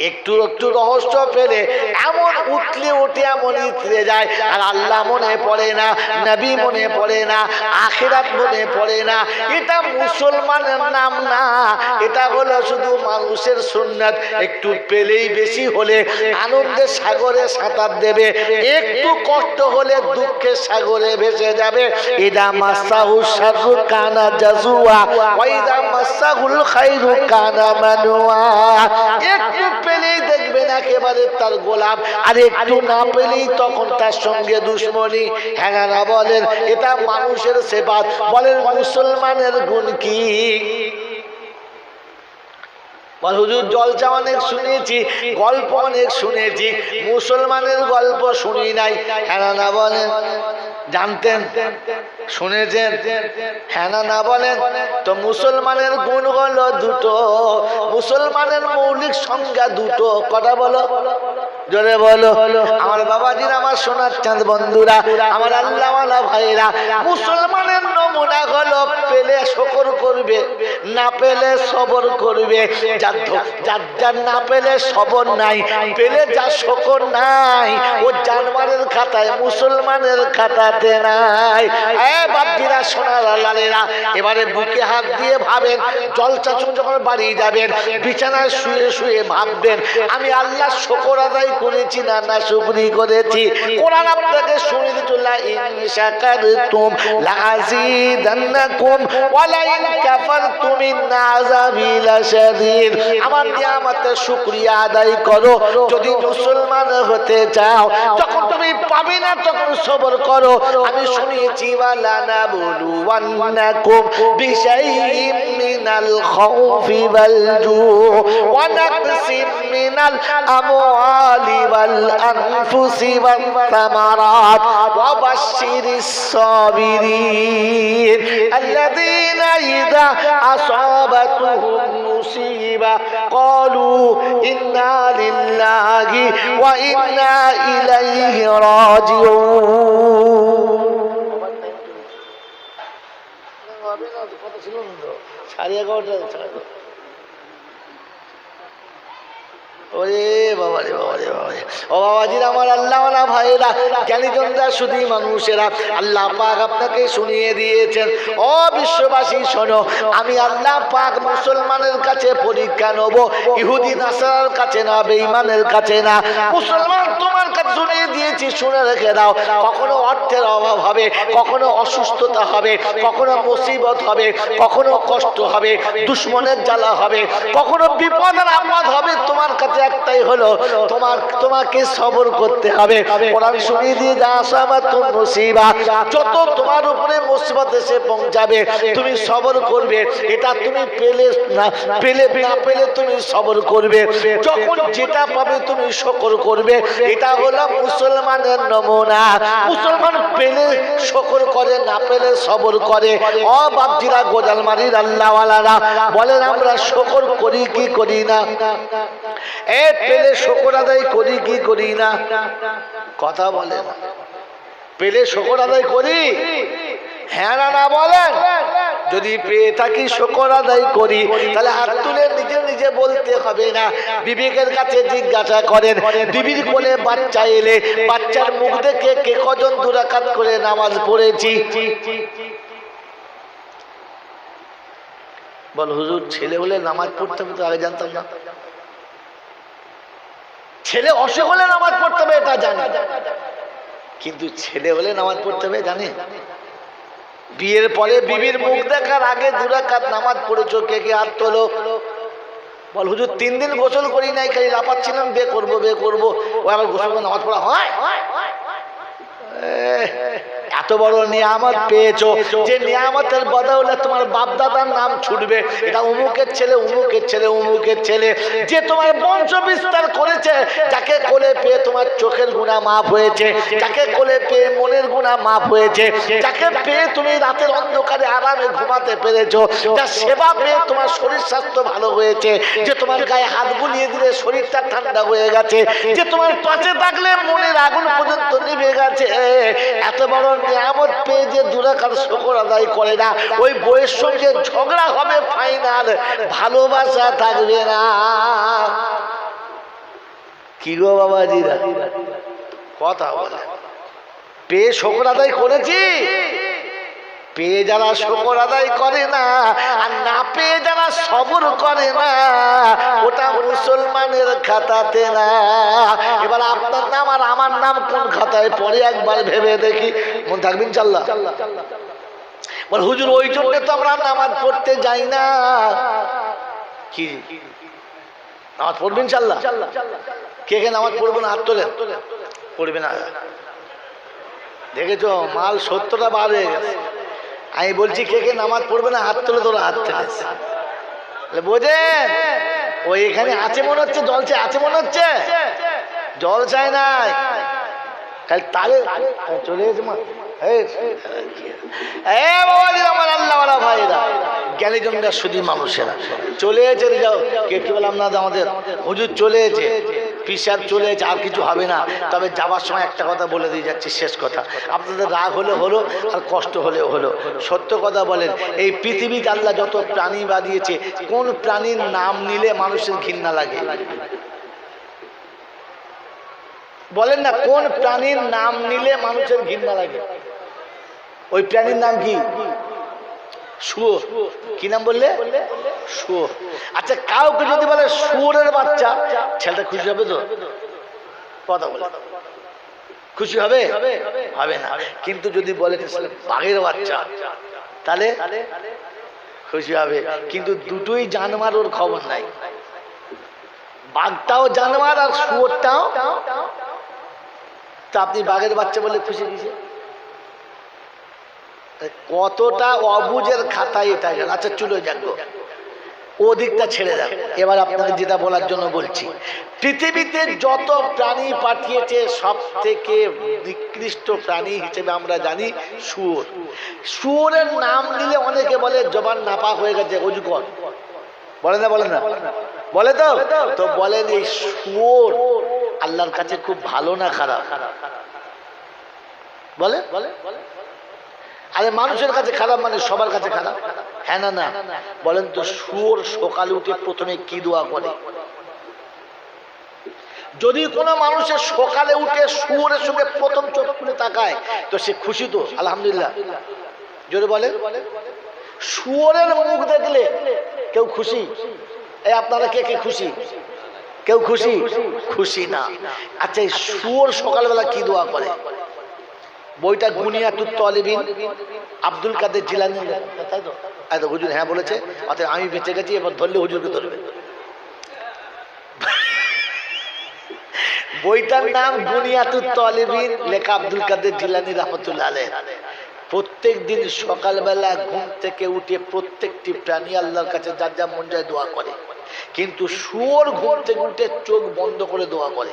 একটু একটু রহস্য পেলে এমন উঠলে ওঠে, এমন ইতরে যায়, আর আল্লাহ মনে পড়ে না, নবী মনে পড়ে না, আখিরাত মনে পড়ে না। এটা মুসলমানের নাম না, এটা হলো শুধু মানুষের সুন্নাত। একটু পেলেই বেশি হলে আনন্দের সাগরে সাঁতার দেবে, একটু কষ্ট হলে দুঃখের সাগরে ভেসে যাবে। ইদা মাসসাহু শাররু কানা জাজুয়া ওয়া ইদা মাসসাহুল খায়রু কানা মানুয়া, একটু পেলেই দেখবেন একেবারে তার গোলাম, আর একটু না পেলেই তখন তার সঙ্গে দুশ্মনী। হ্যাঁ না বলেন, এটা মানুষের সেবাত। বলেন মুসলমানের গুণ কি? হুজুর জলসা অনেক শুনেছি, গল্প অনেক শুনেছি, মুসলমানের গল্প শুনি নাই। হ্যাঁ না বলেন, জানতেন, শুনেছেন? হ্যাঁ না বলেন তো, মুসলমানের গুণ হলো দুটো, মুসলমানের মৌলিক সংজ্ঞা দুটো। কটা বলো? জোরে বলো। আমার বাবাজিরা, আমার সোনার চাঁদ বন্ধুরা, আমার আল্লাহওয়ালা ভাইরা, মুসলমানের নমুনা হলো পেলে শকর করবে, না পেলে সবর করবে। যার না পেলে সবর নাই, পেলে যা শকর নাই, ও জানোয়ারের খাতায়, মুসলমানের খাতাতে নাই। বাপজিরা, সোনার লালেরা, এবারে বুকে হাত দিয়ে ভাবেন, জলসা যখন বাড়ি যাবেন, বিছানায় শুয়ে শুয়ে ভাববেন, আমি আল্লাহ শকর আদায় করেছি না না শুকরি করেছি। কোরআন আপনাকে শুনিয়ে দিত, লা ইন শাকারতুম লাযিদান্নাকুম ওয়া লা ইন কাফারতুম ইন্না আযাবি লাশাদীদ। আমার নিয়ামতের শুকরিয়া আদায় করো যদি মুসলমান হতে চাও। যখন তুমি পাবে না তখন সবর করো। আমি শুনিয়েছি ওয়ালানা বুলুওয়ান্নাকুম বিশাইইম মিনাল খাউফি ওয়াল জু ওয়া নাকসিম মিনাল আমওয়ালি ওয়াল আনফুসি ওয়াত তামারাত ওয়া বাশশিরিস সাবিরিন আল্লাযীনা ইযা আসাবাতুহুম মুসিবা ক্বালু ইন্না লিল্লাহি ওয়া ইন্না ইলাইহি রাজিউন। কথা ছিল না, 11:30। ওরে বাবা রে বাবা রে বাবা রে, ও বাবাজিরা আমার আল্লাহওয়ালা ভাইরা, জ্ঞানীজনরা শুধু মানুষেরা, আল্লাহ পাক আপনাকে শুনিয়ে দিয়েছেন। ও বিশ্ববাসী শোনো, আমি আল্লাহ পাক মুসলমানের কাছে পরীক্ষা নেব, ইহুদি নাসারার কাছে না, বেঈমানের কাছে না। মুসলমান তোমার কাছে শুনিয়ে দিয়েছি, শুনে রেখে দাও। কখনো অর্থের অভাব হবে, কখনো অসুস্থতা হবে, কখনো মুসিবত হবে, কখনো কষ্ট হবে, দুশ্মনের জ্বালা হবে, কখনো বিপদের আপদ হবে। তোমার কাছে একটাই হলো, তোমাকে সবর করতে হবে। কোরআন শুনিয়ে দিয়ে যা আসাবাতুন মুসিবা, যত তোমার উপরে মুসিবত এসে পৌঁছাবে তুমি সবর করবে। এটা তুমি পেলে না পেলে তুমি সবর করবে। যখন যেটা পাবে তুমি শুকর করবে। এটা হলো মুসলমানের নমুনা। মুসলমান পেলে শুকর করে, না পেলে সবর করে। ও বাপজিরা, গোজালমারির আল্লাহওয়ালারা বলেন, আমরা শুকর করি কি করি না? এ পেলে শুকর আদায় করি কি করি না? কথা বলেন, পেলে শুকর আদায় করি? হ্যাঁ না না বলেন। যদি পেয়ে থাকি শুকর আদায় করি, তাহলে হাত তুলে নিজে নিজে বলতে হবে না। বিবেকের কাছে জিজ্ঞাসা করেন, বিবির কোলে বাচ্চা এলে বাচ্চার মুখ দেখে কে কজন 2 রাকাত করে নামাজ পড়েছি? বল হুজুর, ছেলে হলে নামাজ পড়তে হবে তো আগে জানতাম না। ছেলে অসুখ হলে নামাজ পড়তে হবে এটা জানি, কিন্তু ছেলে হলে নামাজ পড়তে হবে জানি? বিয়ের পরে বিবির মুখ দেখার আগে 2 রাকাত নামাজ পড়েছো? কে কে হাত তোলো। বল হুজুর 3 দিন গোসল করি নাই, খালি লাপাচ্ছিলাম বে করবো। ও আবার গোসল করে নামাজ পড়া হয়? এত বড় নিয়ামত পেয়েছো, যে নিয়ামতের বদলে তোমার বাপ দাদার নাম ছুটবে, এটা উমুকের ছেলে, উমুকের ছেলে, উমুকের ছেলে। যে তোমার বংশ বিস্তার করেছে, যাকে কোলে পেয়ে তোমার চোখের গুনাহ মাফ হয়েছে, যাকে কোলে পেয়ে মনের গুনাহ মাফ হয়েছে, যাকে পেয়ে তুমি রাতের অন্ধকারে আরামে ঘুমাতে পেরেছো, যার সেবা পেয়ে তোমার শরীর স্বাস্থ্য ভালো হয়েছে, যে তোমার গায়ে হাত বুলিয়ে দিলে শরীরটা ঠান্ডা হয়ে গেছে, যে তোমার পাশে থাকলে মনের আগুন পর্যন্ত নিভে গেছে। এত বড় নিয়ামত পেয়ে যে 2 রাকাত শুকর আদায় করে না, ওই বইয়ের সঙ্গে ঝগড়া হবে ফাইনাল, ভালোবাসা থাকবে না। কি গো বাবাজিরা, কথা বলে। পেয়ে শুকর আদায় করেছি, পেয়ে যারা শুকর আদায় করে না আর না পেয়ে যারা সবর করে না, ওটা মুসলমানের খাতাতে না। এবার আপনার নাম আর আমার নাম কোন খাতায় পড়ে একবার ভেবে দেখি। মন থাকবেন ইনশাআল্লাহ? বল হুজুর, ওই জন্য তো আমরা নামাজ পড়তে যাই না। কি নামাজ পড়বেন ইনশাআল্লাহ? কে কে নামাজ পড়বো না হাত তোলেন। পড়বে না? দেখেছো, মাল 70টা বার হয়ে গেছে। আমি বলছি কে কে নামাজ পড়বে না হাত তোলে, তোরা হাত তুলেছে। বোঝেন, ওই এখানে আছে মনে হচ্ছে, জলছে আছে মনে হচ্ছে, জল চায় নাই, খালি তালে চলে গেছে। মা আমার আল্লাহওয়ালা ভাইরা, জ্ঞানীজনরা শুধু মানুষেরা চলে এসে যাও। কে কি বললাম না, আমাদের হুজুর চলে এসে, পিসাব চলে এসে, আর কিছু হবে না। তবে যাবার সময় একটা কথা বলে দিয়ে যাচ্ছি, শেষ কথা। আপনাদের রাগ হলে হলো, আর কষ্ট হলেও হলো। সত্য কথা বলেন, এই পৃথিবীতে আল্লাহ যত প্রাণী বানিয়েছে, কোন প্রাণীর নাম নিলে মানুষের ঘৃণা লাগে? বলেন না, কোন প্রাণীর নাম নিলে মানুষের ঘৃণা লাগে? ওই প্রাণীর নাম কি? শুয়োর। কি নাম বললে? শুয়োর। আচ্ছা, কাউকে যদি বলে শুয়োরের বাচ্চা, ছেলেটা খুশি হবে তো? কথা বলে খুশি হবে? হবে না। কিন্তু যদি বলে বাঘের বাচ্চা, তাহলে খুশি হবে। কিন্তু দুটোই জানোয়ার, ওর খবর নাই। বাঘটাও জানোয়ার আর শুয়োরটাও তা আপনি বাঘের বাচ্চা বলে খুশি কিসে? কতটা অবুঝের খাতায় এটা গেল। আচ্ছা চলে যাক, ও দিকটা ছেড়ে দেন। এবার আপনাকে যেটা বলার জন্য বলছি, পৃথিবীতে যত প্রাণী পাঠিয়েছে সব থেকে নিকৃষ্ট প্রাণী হিসেবে আমরা জানি শুয়োর। শুয়োরের নাম দিলে অনেকে বলে জবান নাপাক হয়ে গেছে, অজুকর বলে না, বলে না, বলে তো। তো বলেন এই শুয়োর আল্লাহর কাছে খুব ভালো না খারাপ? বলে আরে মানুষের কাছে খারাপ মানে সবার কাছে খারাপ? হ্যাঁ না না? বলেন তো শুয়োর সকালে উঠে প্রথমে কি দোয়া করে? যদি কোনো মানুষের সকালে উঠে শুয়োরের সঙ্গে প্রথম চোখ খুলে তাকায় তো সে খুশি তো? আলহামদুলিল্লাহ জোরে বলে। শুয়োরের মুখ দেখলে কেউ খুশি? এই আপনারা কে কে খুশি? কেউ খুশি? খুশি না। আচ্ছা এই শুয়োর সকালবেলা কি দোয়া করে? বইটা গুনিয়াতুত তালিবিন আব্দুল কাদের জিলানী, তাই তো? এত হুজুর হ্যাঁ বলেছে, অতএব আমি বেঁচে গেছি, এবার ধরলে হুজুরকে ধরবে। বইটার নাম গুনিয়াতুত তালিবিন, লেখা আব্দুল কাদের জিলানী রাহমাতুল্লাহ আলাইহ। প্রত্যেক দিন সকালবেলা ঘুম থেকে উঠে প্রত্যেকটি প্রাণী আল্লাহর কাছে যার যা মন যায় দোয়া করে, কিন্তু শুয়োর ঘুম থেকে উঠে চোখ বন্ধ করে দোয়া করে।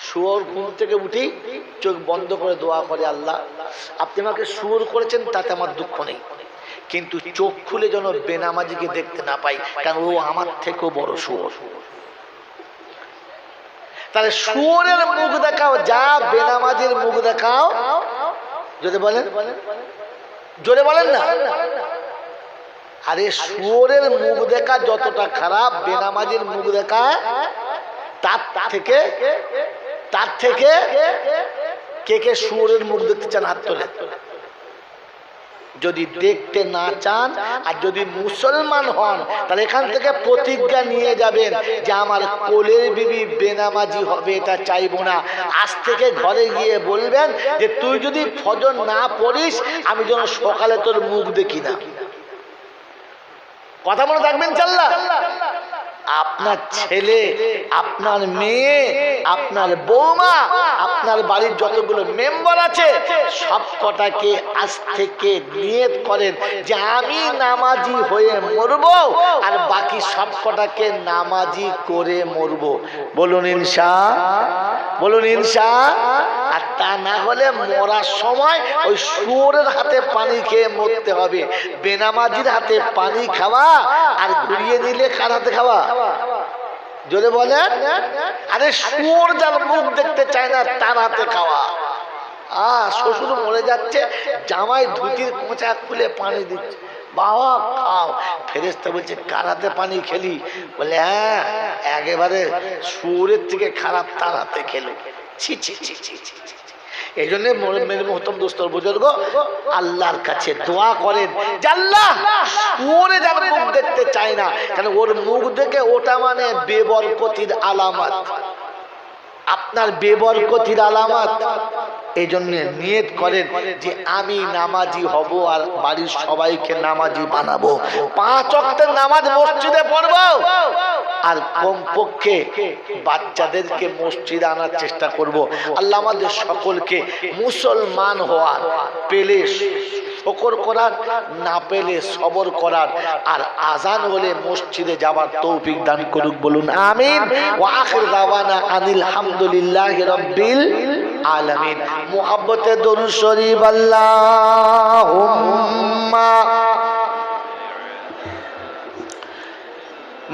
শুয়োর ঘুম থেকে উঠি চোখ বন্ধ করে দোয়া করে, আল্লাহ আপনি আমাকে শুয়োর করেছেন তাতে আমার দুঃখ নেই, কিন্তু চোখ খুলে যেন বেনামাজিকে দেখতে না পাই, কারণ ও আমার থেকেও বড় শুয়োর। তাহলে শুয়োরের মুখ দেখাও যা, বেনামাজির মুখ দেখাও যদি বলেন, জোরে বলেন না। আরে শুয়োরের মুখ দেখা যতটা খারাপ, বেনামাজির মুখ দেখা তার থেকে কে কে শুয়োরের মুখ দেখতে চান হাত তোলে। যদি দেখতে না চান আর যদি মুসলমান হন তাহলে এখান থেকে প্রতিজ্ঞা নিয়ে যাবেন যে আমার কোলের বিবি বেনামাজি হবে এটা চাইবো না। আজ থেকে ঘরে গিয়ে বলবেন যে তুই যদি ফজর না পড়িস আমি যেন সকালে তোর মুখ দেখি না। কথা মনে থাকবেন চাল্লা। আপনার ছেলে, আপনার মেয়ে, আপনার বৌমা, আপনার বাড়ির যতগুলো মেম্বার আছে সব কটাকে আজ থেকে নিয়ত করেন যে আমি নামাজি হয়ে মরবো আর বাকি সব কটাকে নামাজি করে মরবো। বলুন ইনশাআল্লাহ, বলুন ইনশাআল্লাহ। আর তা না হলে মরার সময় ওই শুয়োরের হাতে পানি খেয়ে মরতে হবে। বেনামাজির হাতে পানি খাওয়া আর ঘুরিয়ে নিলে কার হাতে খাওয়া? জোরে বলেন। আরে শুয়োর যার মুখ দেখতে চায় না তার হাতে খাওয়া। শ্বশুর মরে যাচ্ছে, জামাই ধুতির কোঁচা খুলে পানি দিচ্ছে, বাবা খাও। ফেরেশতা বলছে কার হাতে পানি খেলি? বলে হ্যাঁ একেবারে শুয়োরের থেকে খারাপ তার হাতে খেলো। ছি ছি ছি ছি ছি। এই জন্য মোহতরম দোস্তর বুজুর্গ আল্লাহর কাছে দোয়া করেন যে আল্লাহ শুয়োরে যার মুখ দেখতে চায় না, কারণ ওর মুখ দেখে ওটা মানে বেবরকতির আলামত, আপনার বেবরকতির আলামত। এই জন্য নিয়ত করেন যে আমি নামাজি হব আর বাড়ির সবাইকে নামাজি বানাবো, 5 ওয়াক্তের নামাজ মসজিদে পড়বো আর কমপক্ষে বাচ্চাদেরকে মসজিদে আনার চেষ্টা করব। আল্লাহ আমাদের সকলকে মুসলমান হওয়ার, পেলে শুকর করার, না পেলে সবর করার, আর আজান হলে মসজিদে যাবার তৌফিক দান করুক। বলুন আমিন। ওয়া আখির দাওয়ানা আনিল হামদুলিল্লাহি রাব্বিল আলামিন। মুহাব্বতে দরুদ শরীফ আল্লাহুম্মা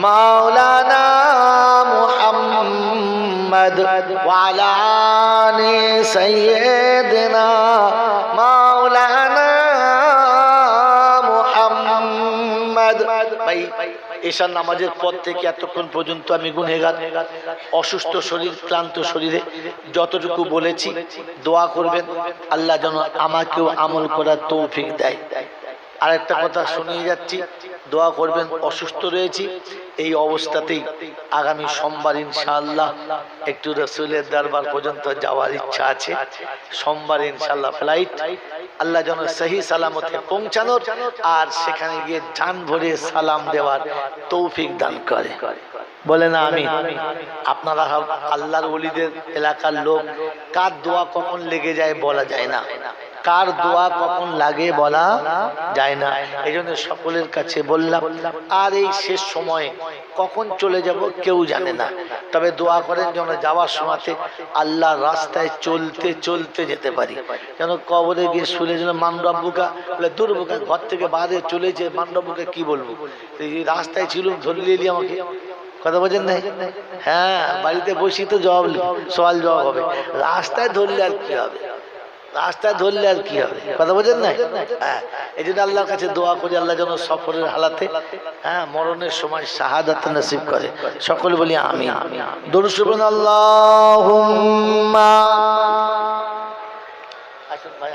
মাওলানা মুহাম্মদ ওয়া আলা আলি সাইয়্যিদিনা মাওলানা মুহাম্মদ। ভাই ঈশার নামাজের পর থেকে এতক্ষণ পর্যন্ত আমি গুনহেগার, অসুস্থ শরীর, ক্লান্ত শরীরে যতটুকু বলেছি দোয়া করবেন আল্লাহ যেন আমাকেও আমল করার তৌফিক দেয়। আর একটা কথা শুনিয়ে যাচ্ছি, দোয়া করবেন। অসুস্থ রয়েছি, এই অবস্থাতেই আগামী সোমবার ইনশাআল্লাহ একটু রাসূলের দরবার পর্যন্ত যাওয়ার ইচ্ছা আছে। সোমবার ইনশাআল্লাহ ফ্লাইট, আল্লাহ যেন সহি সালামতে পৌঁছানোর আর সেখানে গিয়ে জান ভরে সালাম দেওয়ার তৌফিক দান করে। বলে না আমি। আপনারা আল্লাহর ওলিদের এলাকার লোক, কার দোয়া কখন লেগে যায় বলা যায় না, কার দোয়া কখন লাগে বলা যায় না। এই জন্য সকলের কাছে বললাম, আর এই শেষ সময়ে কখন চলে যাব কেউ জানে না, তবে দোয়া করেন যেন যাওয়ার সময়তে আল্লাহর রাস্তায় চলতে চলতে যেতে পারি। যেন কবরে গিয়ে শুনে যেন মানরব্বুকা বলে দুর্বুকা, ঘর থেকে বাইরে চলেছে মানরব্বুকা কি বলবো, এই রাস্তায় ছিল ধরলে এলি আমাকে, কথা বোঝেন নাই? হ্যাঁ, বাড়িতে বসি তো জবাব সওয়াল জবাব হবে, রাস্তায় ধরলে আর কি হবে, রাস্তায় ধরলে আর কি হবে, কথা বোঝেন না? হ্যাঁ, এই জন্য আল্লাহর কাছে দোয়া করি আল্লাহ যেন সফরের হালাতে, হ্যাঁ, মরণের সময় শাহাদাত নসিব করে। সকলে বলি আমিন। দরুদ শরীফ আল্লাহুম্মা। আসুন ভাই।